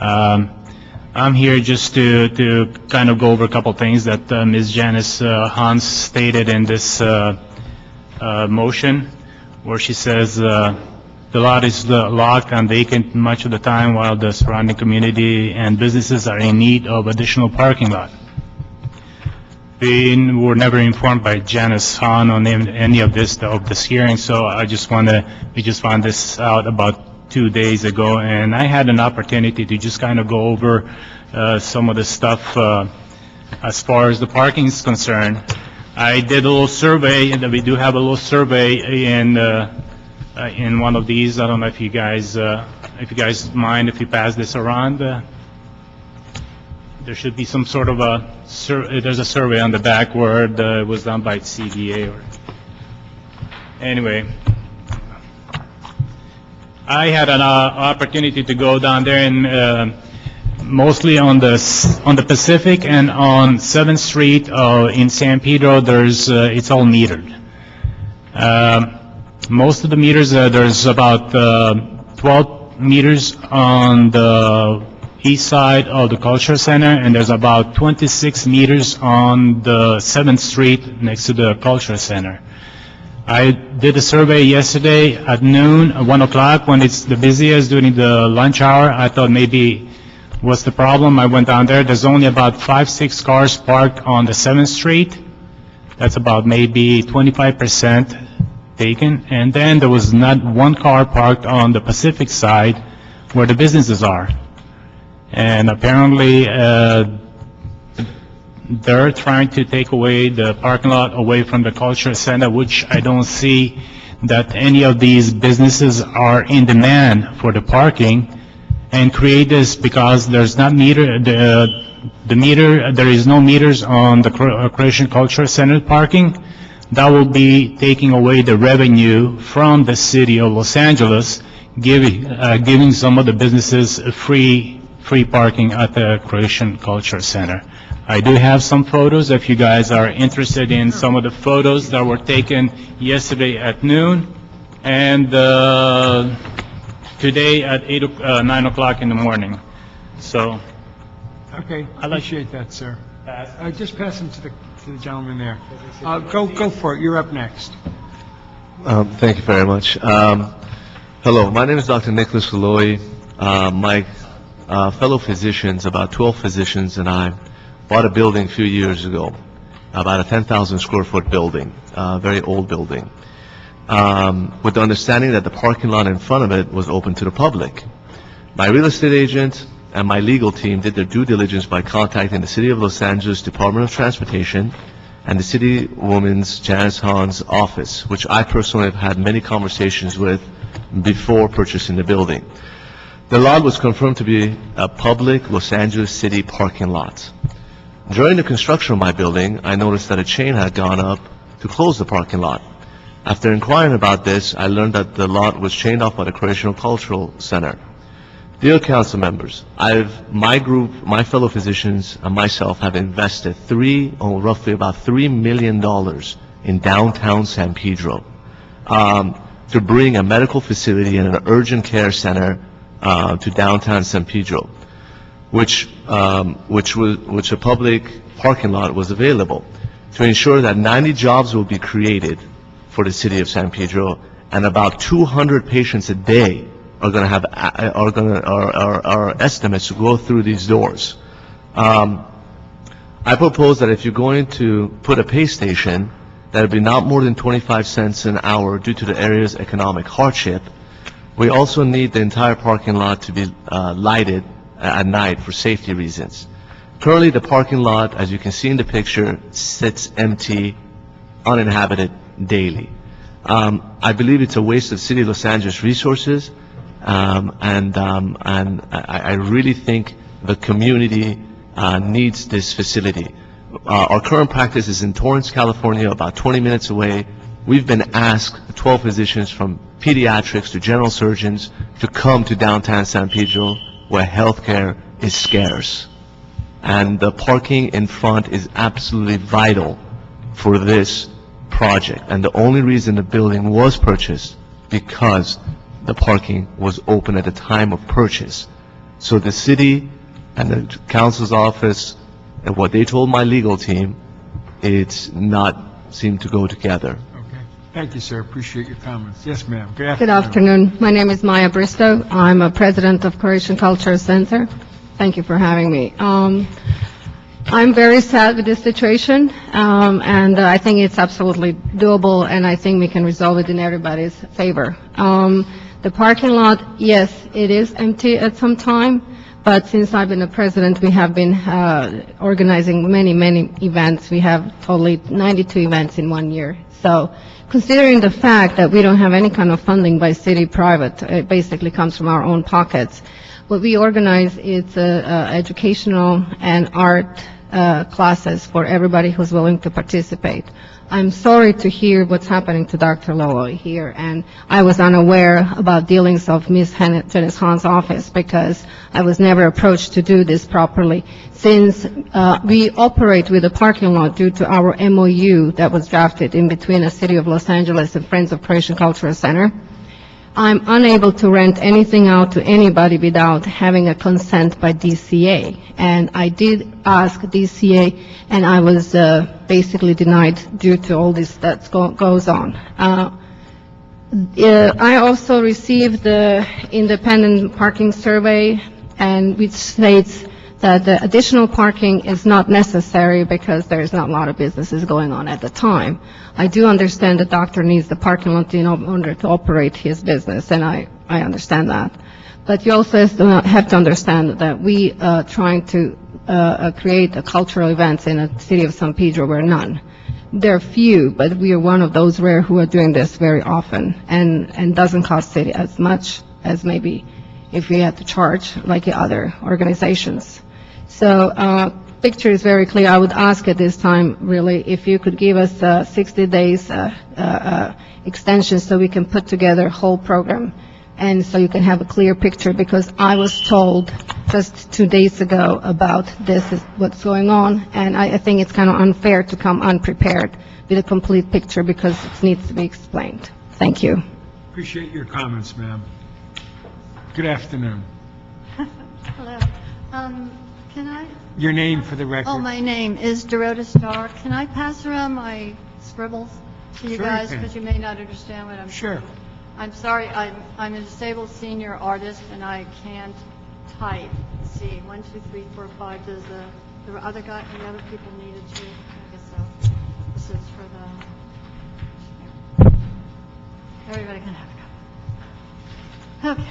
I'm here just to kind of go over a couple things that Ms. Janice Hans stated in this motion, where she says the lot is locked and vacant much of the time while the surrounding community and businesses are in need of additional parking lot. we were never informed by Janice Hahn on any of this hearing, so we just found this out about 2 days ago, and I had an opportunity to just kind of go over some of the stuff as far as the parking is concerned. I did a little survey, and we do have a little survey in one of these. I don't know if you guys mind if you pass this around. There should be some sort of there's a survey on the back where it was done by CDA. Anyway, I had an opportunity to go down there and mostly on the Pacific and on 7th Street in San Pedro, it's all metered. Most of the meters, there's about 12 meters on the east side of the Culture Center, and there's about 26 meters on the 7th Street next to the Culture Center. I did a survey yesterday at noon, at 1 o'clock, when it's the busiest during the lunch hour. I thought maybe what's the problem? I went down there. There's only about 5-6 cars parked on the 7th Street. That's about maybe 25% taken. And then there was not one car parked on the Pacific side where the businesses are. And apparently, they're trying to take away the parking lot away from the Culture Center, which I don't see that any of these businesses are in demand for the parking, and create this because there's not there is no meters on the Croatian Culture Center parking. That will be taking away the revenue from the city of Los Angeles, giving some of the businesses free parking at the Croatian Culture Center. I do have some photos if you guys are interested in some of the photos that were taken yesterday at noon and today at 9 o'clock in the morning. So, Okay, I appreciate that, sir. Just pass them to the gentleman there. Go for it, you're up next. Thank you very much. Hello, my name is Dr. Nicholas Valoy. My fellow physicians, about 12 physicians, and I bought a building a few years ago, about a 10,000 square foot building, a very old building, with the understanding that the parking lot in front of it was open to the public. My real estate agent and my legal team did their due diligence by contacting the City of Los Angeles Department of Transportation and the City Woman's Janice Hahn's office, which I personally have had many conversations with before purchasing the building. The lot was confirmed to be a public Los Angeles City parking lot. During the construction of my building, I noticed that a chain had gone up to close the parking lot. After inquiring about this, I learned that the lot was chained off by the Croatian Cultural Center. Dear council members, my group, my fellow physicians, and myself have invested roughly about $3 million in downtown San Pedro to bring a medical facility and an urgent care center to downtown San Pedro, which a public parking lot was available, to ensure that 90 jobs will be created for the city of San Pedro, and about 200 patients a day are going to have our estimates to go through these doors. I propose that if you're going to put a pay station, that would be not more than 25 cents an hour due to the area's economic hardship. We also need the entire parking lot to be lighted at night for safety reasons. Currently, the parking lot, as you can see in the picture, sits empty, uninhabited daily. I believe it's a waste of City of Los Angeles resources, and I really think the community needs this facility. Our current practice is in Torrance, California, about 20 minutes away. We've been asked, 12 physicians from pediatrics to general surgeons, to come to downtown San Pedro, where healthcare is scarce. And the parking in front is absolutely vital for this project. And the only reason the building was purchased, because the parking was open at the time of purchase. So the city and the council's office, and what they told my legal team, it's not seem to go together. Okay. Thank you, sir. Appreciate your comments. Yes, ma'am. Good afternoon. My name is Maya Bristow. I'm a president of Croatian Culture Center. Thank you for having me. I'm very sad with this situation, and I think it's absolutely doable, and I think we can resolve it in everybody's favor. The parking lot, yes, it is empty at some time, but since I've been the president, we have been organizing many, many events. We have totally 92 events in 1 year. So considering the fact that we don't have any kind of funding by city private, it basically comes from our own pockets. What we organize is educational and art classes for everybody who's willing to participate. I'm sorry to hear what's happening to Dr. Loloy here, and I was unaware about dealings of Ms. Janice Hahn's office because I was never approached to do this properly. Since we operate with a parking lot due to our MOU that was drafted in between the City of Los Angeles and Friends of Croatian Cultural Center, I'm unable to rent anything out to anybody without having a consent by DCA. And I did ask DCA, and I was basically denied due to all this that goes on. I also received the independent parking survey, and which states that the additional parking is not necessary because there's not a lot of businesses going on at the time. I do understand the doctor needs the parking lot in order to operate his business, and I understand that. But you also have to understand that we trying to create a cultural events in the city of San Pedro where none. There are few, but we are one of those rare who are doing this very often, and doesn't cost city as much as maybe if we had to charge like the other organizations. So picture is very clear. I would ask at this time, really, if you could give us 60 days extension so we can put together a whole program and so you can have a clear picture, because I was told just 2 days ago about this is what's going on, and I think it's kind of unfair to come unprepared with a complete picture because it needs to be explained. Thank you. Appreciate your comments, ma'am. Good afternoon. Hello. Can I? Your name for the record? Oh, my name is Dorota Starr. Can I pass around my scribbles to you Sure you guys? can. Because you may not understand what I'm Sure. saying. I'm sorry, I'm a disabled senior artist and I can't type. Let's see, 1, 2, 3, 4, 5. Does the other guy, the other people needed to? I guess so. This is for the, everybody can have a cup. Okay.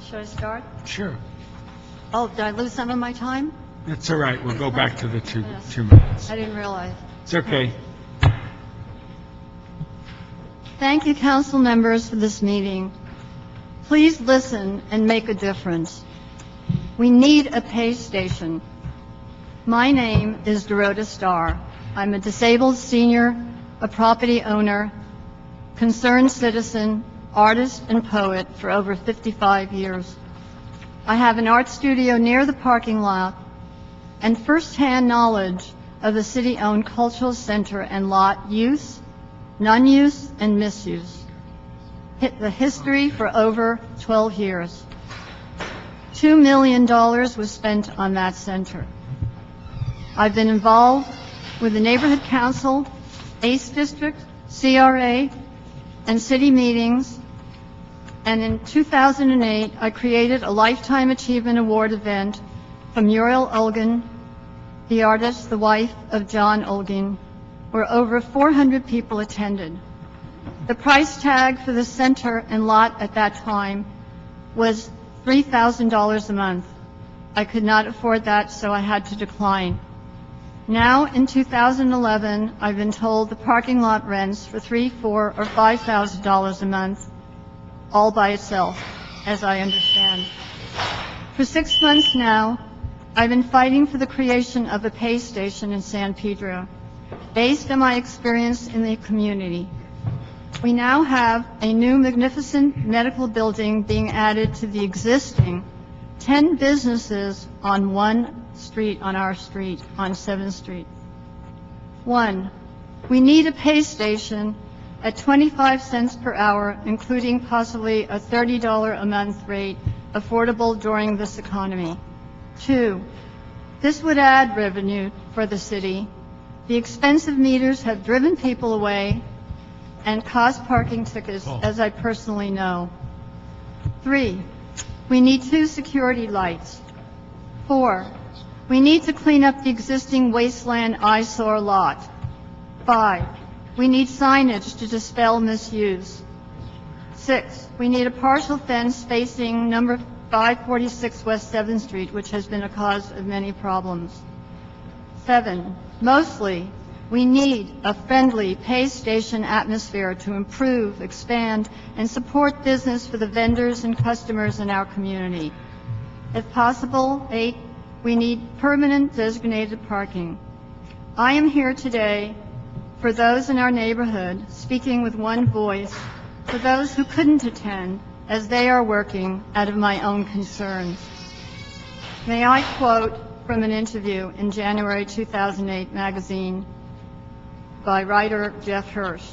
Should I start? Sure. Oh, did I lose some of my time? That's all right. We'll go back to the two minutes. I didn't realize. It's okay. Thank you, council members, for this meeting. Please listen and make a difference. We need a pay station. My name is Dorota Starr. I'm a disabled senior, a property owner, concerned citizen, artist, and poet for over 55 years. I have an art studio near the parking lot and first-hand knowledge of the city-owned cultural center and lot use, non-use, and misuse. The history for over 12 years. $2 million was spent on that center. I've been involved with the Neighborhood Council, ACE District, CRA, and city meetings, and in 2008, I created a Lifetime Achievement Award event for Muriel Olgin, the artist, the wife of John Olgin, where over 400 people attended. The price tag for the center and lot at that time was $3,000 a month. I could not afford that, so I had to decline. Now, in 2011, I've been told the parking lot rents for $3,000, $4,000, or $5,000 a month, all by itself, as I understand. For 6 months now, I've been fighting for the creation of a pay station in San Pedro, based on my experience in the community. We now have a new magnificent medical building being added to the existing 10 businesses on one street, on our street, on 7th Street. 1, we need a pay station at 25 cents per hour, including possibly a $30 a month rate, affordable during this economy. 2, this would add revenue for the city. The expensive meters have driven people away and cost parking tickets, as I personally know. 3, we need 2 security lights. 4, we need to clean up the existing wasteland eyesore lot. 5, we need signage to dispel misuse. 6, we need a partial fence facing number 546 West 7th Street, which has been a cause of many problems. 7, mostly, we need a friendly pay station atmosphere to improve, expand, and support business for the vendors and customers in our community. If possible, 8, we need permanent designated parking. I am here today for those in our neighborhood, speaking with one voice, for those who couldn't attend, as they are working out of my own concerns. May I quote from an interview in January 2008 magazine by writer Jeff Hirsch.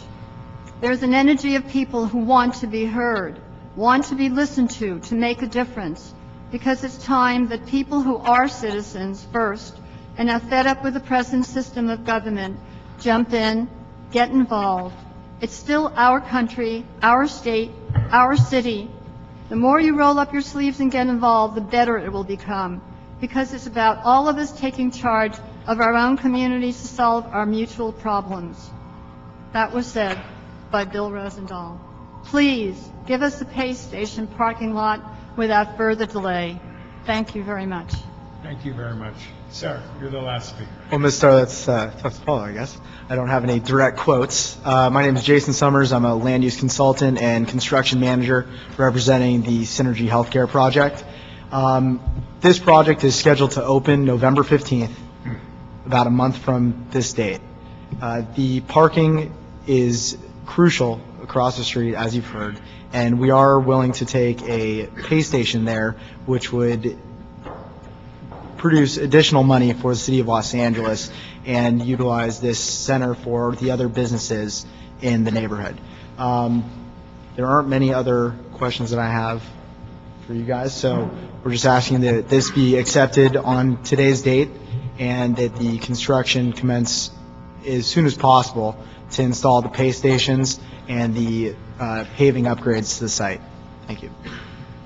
There's an energy of people who want to be heard, want to be listened to make a difference, because it's time that people who are citizens first and are fed up with the present system of government jump in, get involved. It's still our country, our state, our city. The more you roll up your sleeves and get involved, the better it will become, because it's about all of us taking charge of our own communities to solve our mutual problems. That was said by Bill Rosendahl. Please give us a pay station parking lot without further delay. Thank you very much. Thank you very much. Sir, you're the last speaker. Well, Ms. Starr, that's tough to follow, I guess. I don't have any direct quotes. My name is Jason Summers. I'm a land use consultant and construction manager representing the Synergy Healthcare project. This project is scheduled to open November 15th, about a month from this date. The parking is crucial across the street, as you've heard, and we are willing to take a pay station there, which would produce additional money for the city of Los Angeles and utilize this center for the other businesses in the neighborhood. There aren't many other questions that I have for you guys, so we're just asking that this be accepted on today's date and that the construction commence as soon as possible to install the pay stations and the paving upgrades to the site. Thank you.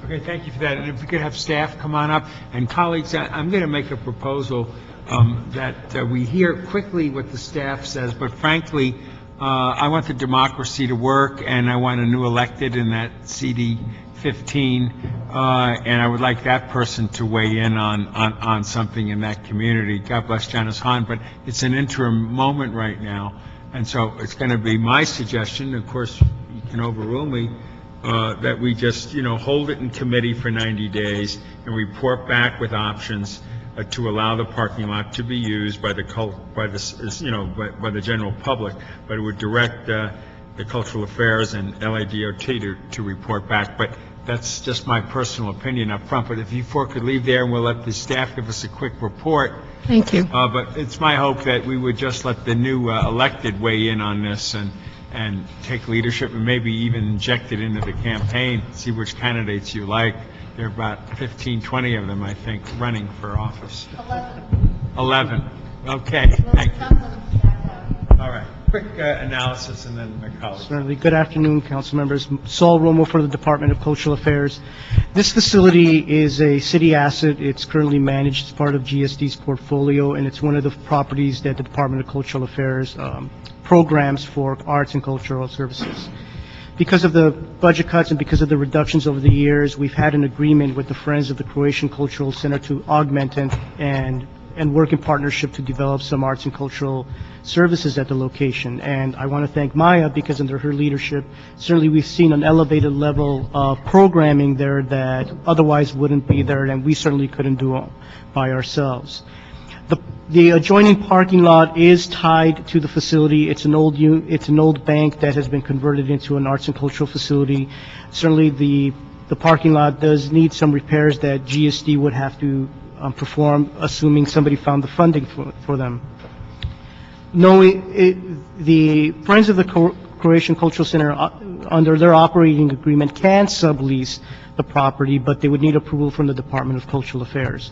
Okay, thank you for that. And if we could have staff come on up. And colleagues, I'm going to make a proposal that we hear quickly what the staff says, but frankly, I want the democracy to work, and I want a new elected in that CD 15, and I would like that person to weigh in on something in that community. God bless Janice Hahn, but it's an interim moment right now, and so it's going to be my suggestion, of course, you can overrule me, that we just, hold it in committee for 90 days and report back with options to allow the parking lot to be used by the general public, but it would direct the Cultural Affairs and LADOT to report back. But that's just my personal opinion up front. But if you four could leave there, and we'll let the staff give us a quick report. Thank you. But it's my hope that we would just let the new elected weigh in on this and take leadership and maybe even inject it into the campaign, see which candidates you like. There are about 15, 20 of them, I think, running for office. 11. Okay, thank you. All right, quick analysis and then my colleagues. Certainly. Good afternoon, council members. Saul Romo for the Department of Cultural Affairs. This facility is a city asset. It's currently managed as part of GSD's portfolio, and it's one of the properties that the Department of Cultural Affairs programs for arts and cultural services. Because of the budget cuts and because of the reductions over the years, we've had an agreement with the Friends of the Croatian Cultural Center to augment and work in partnership to develop some arts and cultural services at the location. And I want to thank Maya because under her leadership, certainly we've seen an elevated level of programming there that otherwise wouldn't be there, and we certainly couldn't do by ourselves. The adjoining parking lot is tied to the facility. It's an old bank that has been converted into an arts and cultural facility. Certainly the parking lot does need some repairs that GSD would have to perform, assuming somebody found the funding for them. The Friends of the Croatian Cultural Center, under their operating agreement, can sublease the property, but they would need approval from the Department of Cultural Affairs.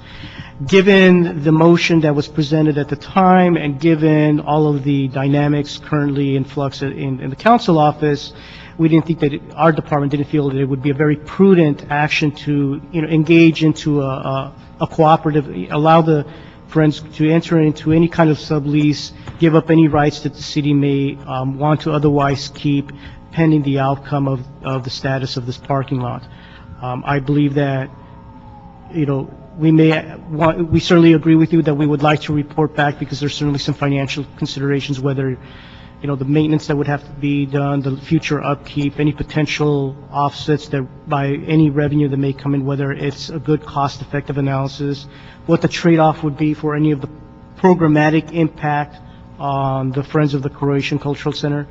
Given the motion that was presented at the time and given all of the dynamics currently in flux in the council office, we didn't think that, our department didn't feel that it would be a very prudent action to, engage into a cooperative, allow the Friends to enter into any kind of sublease, give up any rights that the city may want to otherwise keep pending the outcome of the status of this parking lot. I believe that, we certainly agree with you that we would like to report back because there's certainly some financial considerations, whether, the maintenance that would have to be done, the future upkeep, any potential offsets that by any revenue that may come in, whether it's a good cost-effective analysis, what the trade-off would be for any of the programmatic impact on the Friends of the Croatian Cultural Center.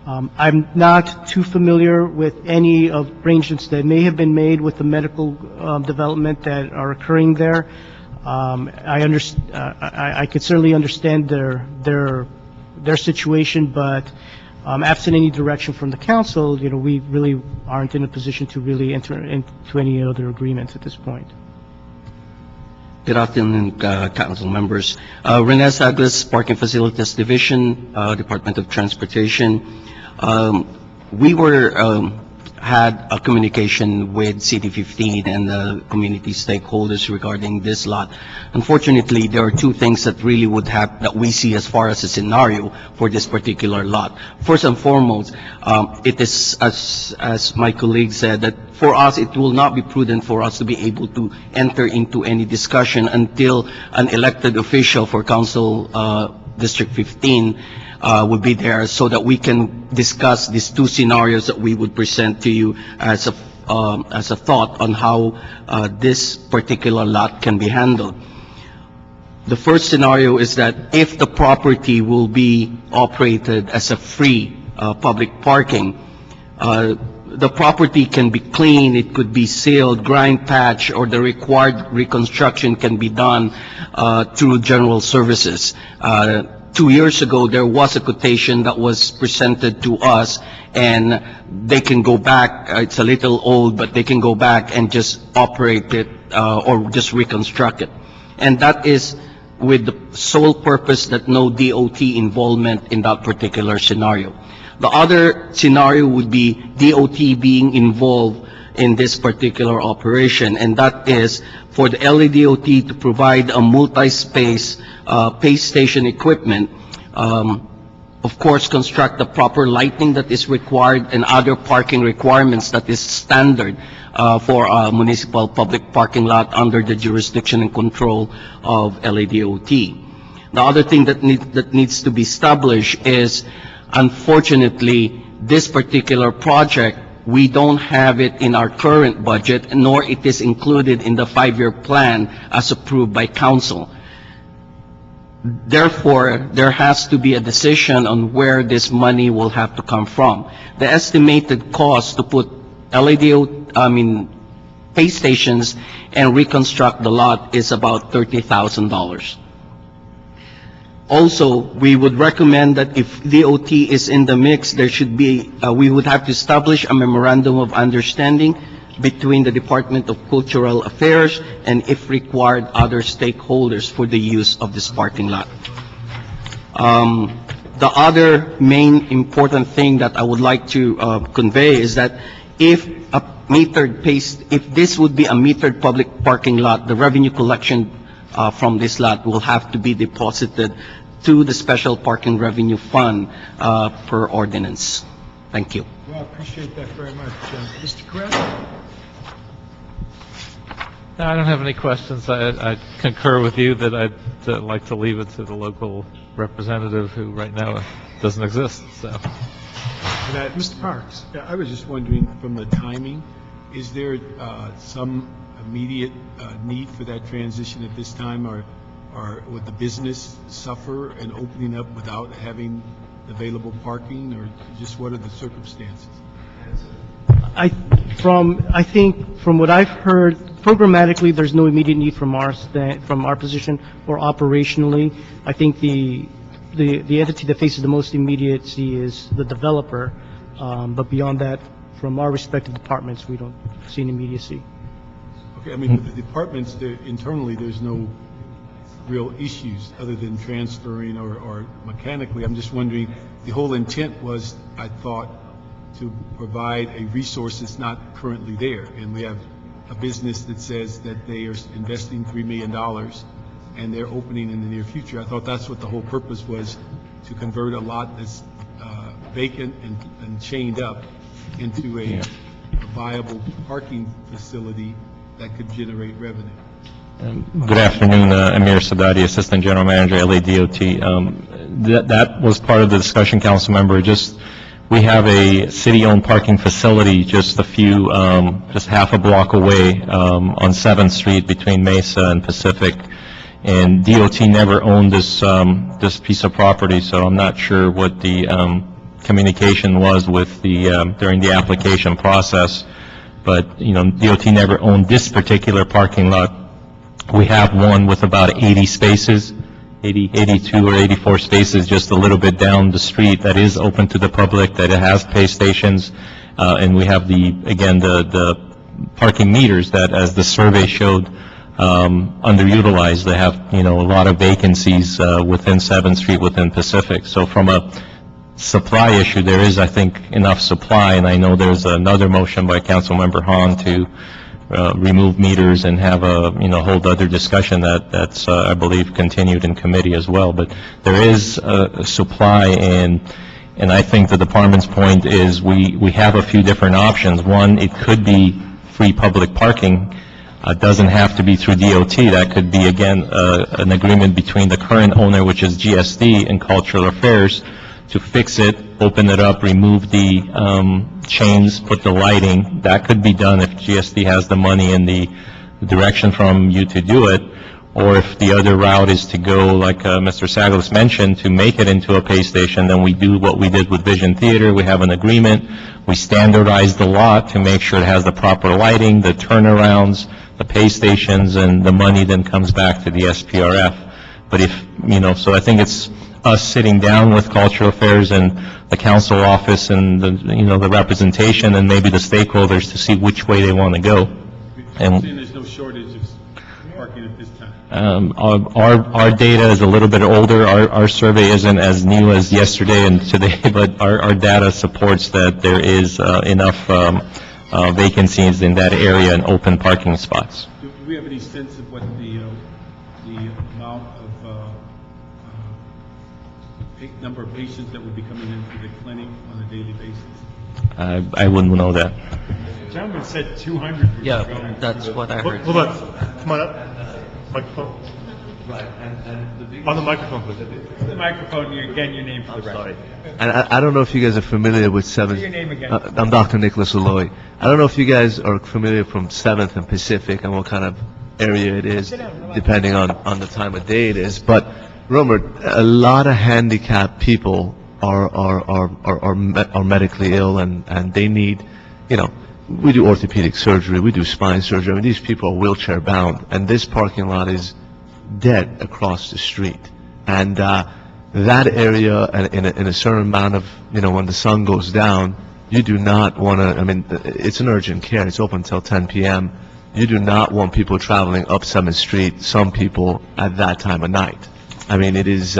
I'm not too familiar with any of arrangements that may have been made with the medical development that are occurring there. I could certainly understand their situation, but absent any direction from the council, we really aren't in a position to really enter into any other agreements at this point. Good afternoon, council members. Renes Aglas, Parking Facilities Division, Department of Transportation. We had a communication with CD15 and the community stakeholders regarding this lot. Unfortunately, there are two things that really would have, that we see as far as a scenario for this particular lot. First and foremost, it is, as my colleague said, that for us, it will not be prudent for us to be able to enter into any discussion until an elected official for Council District 15 would be there, so that we can discuss these two scenarios that we would present to you as a thought on how this particular lot can be handled. The first scenario is that if the property will be operated as a free public parking, the property can be cleaned, it could be sealed, grind, patch, or the required reconstruction can be done through general services. 2 years ago, there was a quotation that was presented to us, and they can go back, it's a little old, but they can go back and just operate it or just reconstruct it. And that is with the sole purpose that no DOT involvement in that particular scenario. The other scenario would be DOT being involved in this particular operation, and that is for the LADOT to provide a multi-space pay station equipment, of course construct the proper lighting that is required and other parking requirements that is standard for a municipal public parking lot under the jurisdiction and control of LADOT. The other thing that needs to be established is, unfortunately, this particular project, we don't have it in our current budget, nor it is included in the 5-year plan as approved by council. Therefore, there has to be a decision on where this money will have to come from. The estimated cost to put pay stations and reconstruct the lot is about $30,000. Also, we would recommend that if DOT is in the mix, there should be, we would have to establish a memorandum of understanding between the Department of Cultural Affairs and, if required, other stakeholders for the use of this parking lot. The other main important thing that I would like to convey is that if this would be a metered public parking lot, the revenue collection from this lot will have to be deposited to the Special Parking Revenue Fund per ordinance. Thank you. Well, I appreciate that very much. Mr. Kress? No, I don't have any questions. I concur with you that I'd like to leave it to the local representative who right now doesn't exist, so. Mr. Parks, I was just wondering, from the timing, is there some immediate need for that transition at this time, or would the business suffer in opening up without having available parking, or just what are the circumstances? I think from what I've heard, programmatically, there's no immediate need from our position, or operationally. I think the entity that faces the most immediacy is the developer, but beyond that, from our respective departments, we don't see an immediacy. Okay, I mean, with the departments, internally, there's no real issues other than transferring or mechanically. I'm just wondering, the whole intent was, I thought, to provide a resource that's not currently there. And we have a business that says that they are investing $3 million and they're opening in the near future. I thought that's what the whole purpose was, to convert a lot that's vacant and chained up into a viable parking facility that could generate revenue. Good afternoon, Amir Sadati, Assistant General Manager, LADOT. That was part of the discussion, council member. We have a city-owned parking facility just just half a block away on 7th Street between Mesa and Pacific. And DOT never owned this piece of property, so I'm not sure what the communication was with during the application process. But, DOT never owned this particular parking lot. We have one with about 80 spaces, 82 or 84 spaces, just a little bit down the street that is open to the public, that it has pay stations. And we have the parking meters that, as the survey showed, underutilized. They have, a lot of vacancies within 7th Street, within Pacific. So from a supply issue, there is, I think, enough supply, and I know there's another motion by Councilmember Hahn to remove meters and have a, hold other discussion that's, I believe, continued in committee as well. But there is a supply, and I think the department's point is we have a few different options. One, it could be free public parking. Doesn't have to be through DOT. That could be, again, an agreement between the current owner, which is GSD, and Cultural Affairs, to fix it, open it up, remove the chains, put the lighting. That could be done if GSD has the money and the direction from you to do it. Or if the other route is to go, like Mr. Saglis mentioned, to make it into a pay station, then we do what we did with Vision Theater. We have an agreement. We standardize the lot to make sure it has the proper lighting, the turnarounds, the pay stations, and the money then comes back to the SPRF. But so I think it's us sitting down with Cultural Affairs and the council office and the representation and maybe the stakeholders to see which way they want to go. And there's no shortage of parking at this time. Our data is a little bit older. Our survey isn't as new as yesterday and today, but our data supports that there is enough vacancies in that area and open parking spots. Do we have any sense of what the amount of number of patients that would be coming into the clinic on a daily basis? I wouldn't know that. The gentleman said 200. Yeah, that's what I heard. Hold on, come on up. Microphone. Right, and on the microphone, please. The microphone, again, your name for the record. And I don't know if you guys are familiar with 7th. Say your name again. I'm Dr. Nicholas Aloy. I don't know if you guys are familiar from 7th and Pacific and what kind of area it is, depending on the time of day it is. But remember, a lot of handicapped people are medically ill, and they need, we do orthopedic surgery, we do spine surgery. I mean, these people are wheelchair bound, and this parking lot is dead across the street. And that area, in a certain amount of, when the sun goes down, you do not want to, it's an urgent care. It's open until 10 p.m. You do not want people traveling up 7th Street, some people at that time of night. It is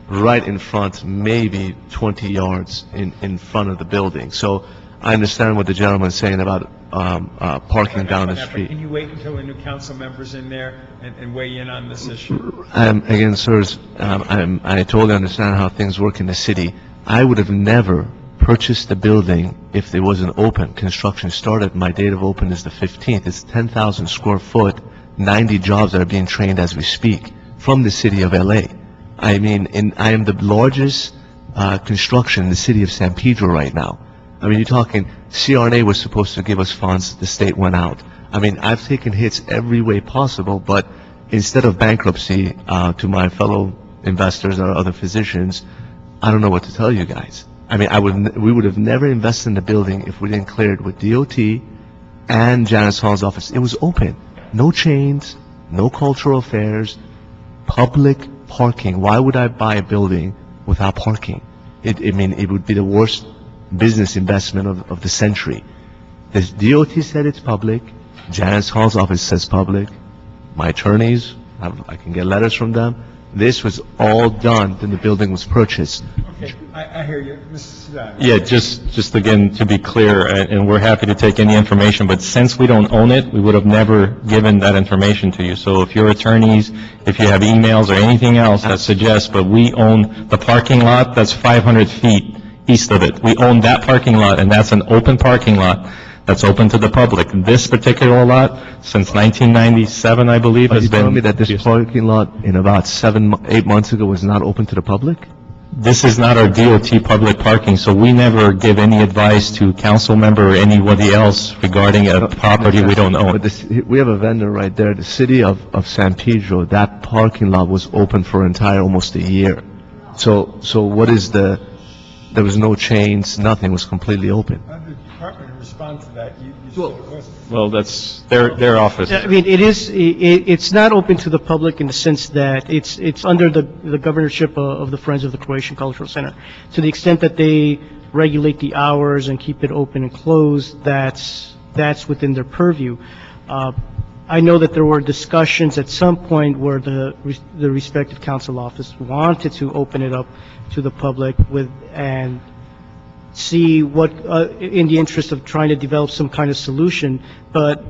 right in front, maybe 20 yards in front of the building. So I understand what the gentleman is saying about parking down the street. Can you wait until the new council members in there and weigh in on this issue? Again, sirs, I totally understand how things work in the city. I would have never purchased the building if it wasn't open. Construction started, my date of open is the 15th. It's 10,000 square foot, 90 jobs that are being trained as we speak from the city of LA. I am the largest construction in the city of San Pedro right now. You're talking, CRNA was supposed to give us funds, the state went out. I've taken hits every way possible, but instead of bankruptcy to my fellow investors or other physicians, I don't know what to tell you guys. We would have never invested in the building if we didn't clear it with DOT and Janice Hall's office. It was open. No chains, no Cultural Affairs, public parking. Why would I buy a building without parking? It would be the worst business investment of the century. The DOT said it's public. Janice Hall's office says public. My attorneys, I can get letters from them. This was all done when the building was purchased. Okay, I hear you. Mrs. Sadani. Yeah, just again, to be clear, and we're happy to take any information, but since we don't own it, we would have never given that information to you. So if your attorneys, if you have emails or anything else that suggests, but we own the parking lot that's 500 feet east of it. We own that parking lot, and that's an open parking lot that's open to the public. This particular lot, since 1997, I believe, Are has you been... telling me that this parking lot in about 8 months ago was not open to the public? This is not our DOT public parking, so we never give any advice to council member or anybody else regarding a property we don't own. But we have a vendor right there, the city of San Pedro, that parking lot was open for almost a year. So what is there was no chains, nothing, was completely open. The department respond to that. You said it wasn't. Well, that's their office. I mean, it's not open to the public in the sense that it's under the governorship of the Friends of the Croatian Cultural Center. To the extent that they regulate the hours and keep it open and closed, that's within their purview. I know that there were discussions at some point where the respective council office wanted to open it up to the public and see what, in the interest of trying to develop some kind of solution, but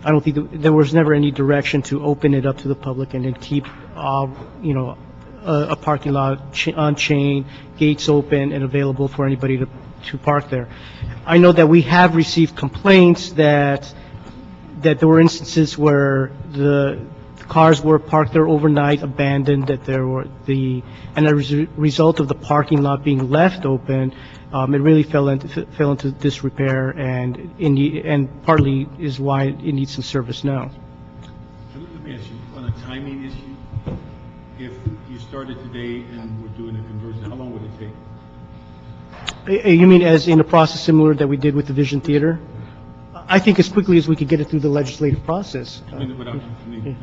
I don't think there was never any direction to open it up to the public and then keep, a parking lot unchained, gates open and available for anybody to park there. I know that we have received complaints that there were instances where the cars were parked there overnight, abandoned, and as a result of the parking lot being left open, it really fell into disrepair, and partly is why it needs some service now. Let me ask you, on a timing issue, if you started today and we're doing a conversion, how long would it take? You mean as in a process similar that we did with the Vision Theater? I think as quickly as we could get it through the legislative process. I mean, without, need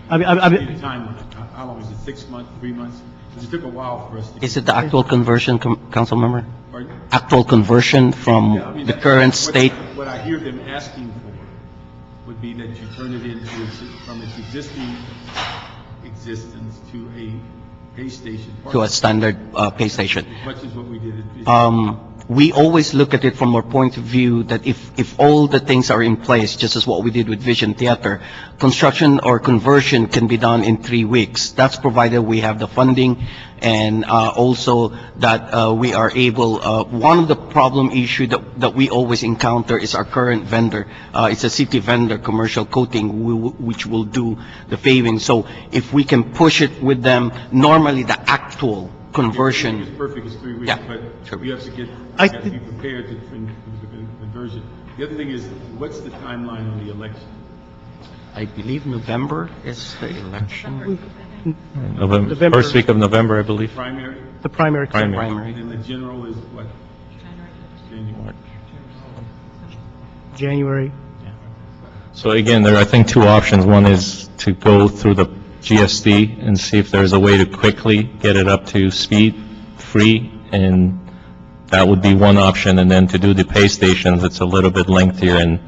I mean, a timeline. How long is it? 6 months, 3 months? Because it took a while for us to. Is it the actual conversion, council member? Pardon? Actual conversion from Yeah, I mean, the that's current what- state? What I hear them asking for would be that you turn it from its existing existence to a pay station. To a standard pay station. As much as what we did at Vision. We always look at it from our point of view that if all the things are in place, just as what we did with Vision Theater, construction or conversion can be done in 3 weeks. That's provided we have the funding and also that we are able, one of the problem issue that we always encounter is our current vendor. It's a city vendor, Commercial Coating, which will do the paving. So if we can push it with them, normally the actual conversion. It's perfect, it's 3 weeks, Yeah, but sure. you have to be prepared to the conversion. The other thing is, what's the timeline on the election? I believe November is the election. November, November. first week of November, I believe. Primary? The primary. Primary. And then the general is what? January. January. So again, there are, I think, two options. One is to go through the GSD and see if there's a way to quickly get it up to speed, free, and that would be one option. And then to do the pay stations, it's a little bit lengthier and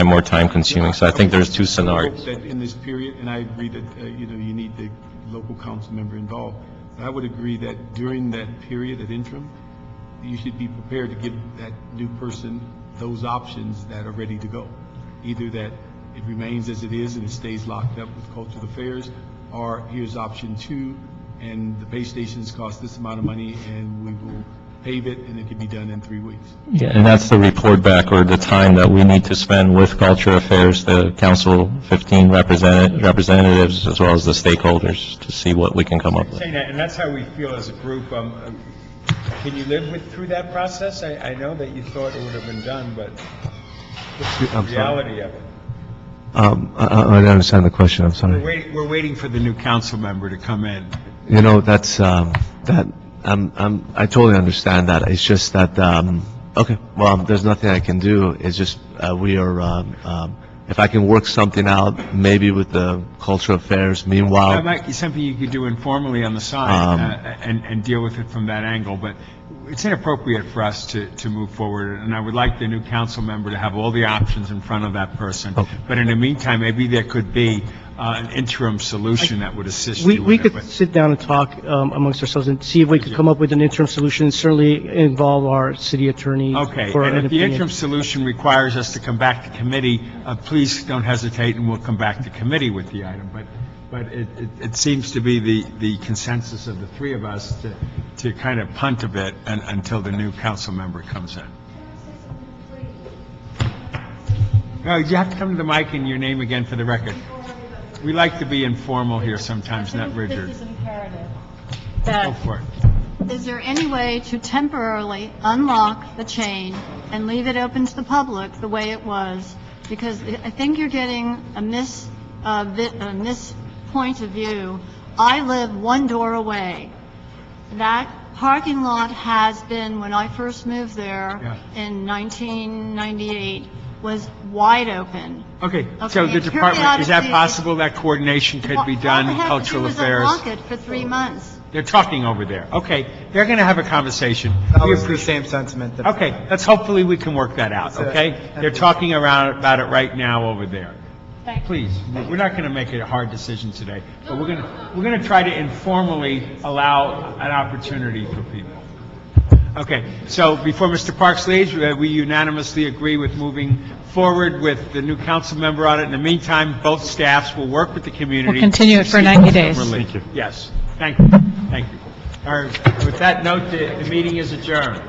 more time consuming. So I think there's two scenarios. That in this period, and I agree that, you need the local council member involved. But I would agree that during that period, that interim, you should be prepared to give that new person those options that are ready to go. Either that it remains as it is and it stays locked up with cultural affairs, or here's option 2, and the pay stations cost this amount of money, and we will pave it, and it can be done in 3 weeks. Yeah, and that's the report back, or the time that we need to spend with Culture Affairs, the council, 15 representatives, as well as the stakeholders, to see what we can come up with. Saying that, and that's how we feel as a group. Can you live through that process? I know that you thought it would have been done, but what's the I'm sorry. reality of it? I don't understand the question, I'm sorry. We're waiting for the new council member to come in. You know, that's, I totally understand that. It's just that, okay, well, there's nothing I can do. It's just, we are, if I can work something out, maybe with the cultural affairs, That meanwhile, might be something you could do informally on the side and deal with it from that angle. But it's inappropriate for us to move forward, and I would like the new council member to have all the options in front of that person. But in the meantime, maybe there could be an interim solution that would assist you We with it. could sit down and talk amongst ourselves and see if we could come up with an interim solution, certainly involve our city attorney. Okay, for and an if the opinion. interim solution requires us to come back to committee, please don't hesitate, and we'll come back to committee with the item. But it seems to be the consensus of the three of us to kind of punt a bit until the new council member comes in. No, you have to come to the mic and your name again for the record. We like to be informal here sometimes, not rigid. This is imperative. Go for it. Is there any way to temporarily unlock the chain and leave it open to the public the way it was? Because I think you're getting a mis point of view. I live one door away. That parking lot has been, when I first moved there in 1998, was wide open. Okay, so the department, is that possible that coordination could be done, cultural affairs? All they have to do is unlock it for 3 months. They're talking over there. Okay, they're going to have a conversation. That was the same sentiment. That Okay, let's hopefully we can work that out, okay? They're talking about it right now over there. Please, we're not going to make it a hard decision today, but we're going to try to informally allow an opportunity for people. Okay, so before Mr. Parks leaves, we unanimously agree with moving forward with the new council member on it. In the meantime, both staffs will work with the community. We'll continue it for 90 days. Thank you. Yes, thank you, thank you. All right, with that note, the meeting is adjourned.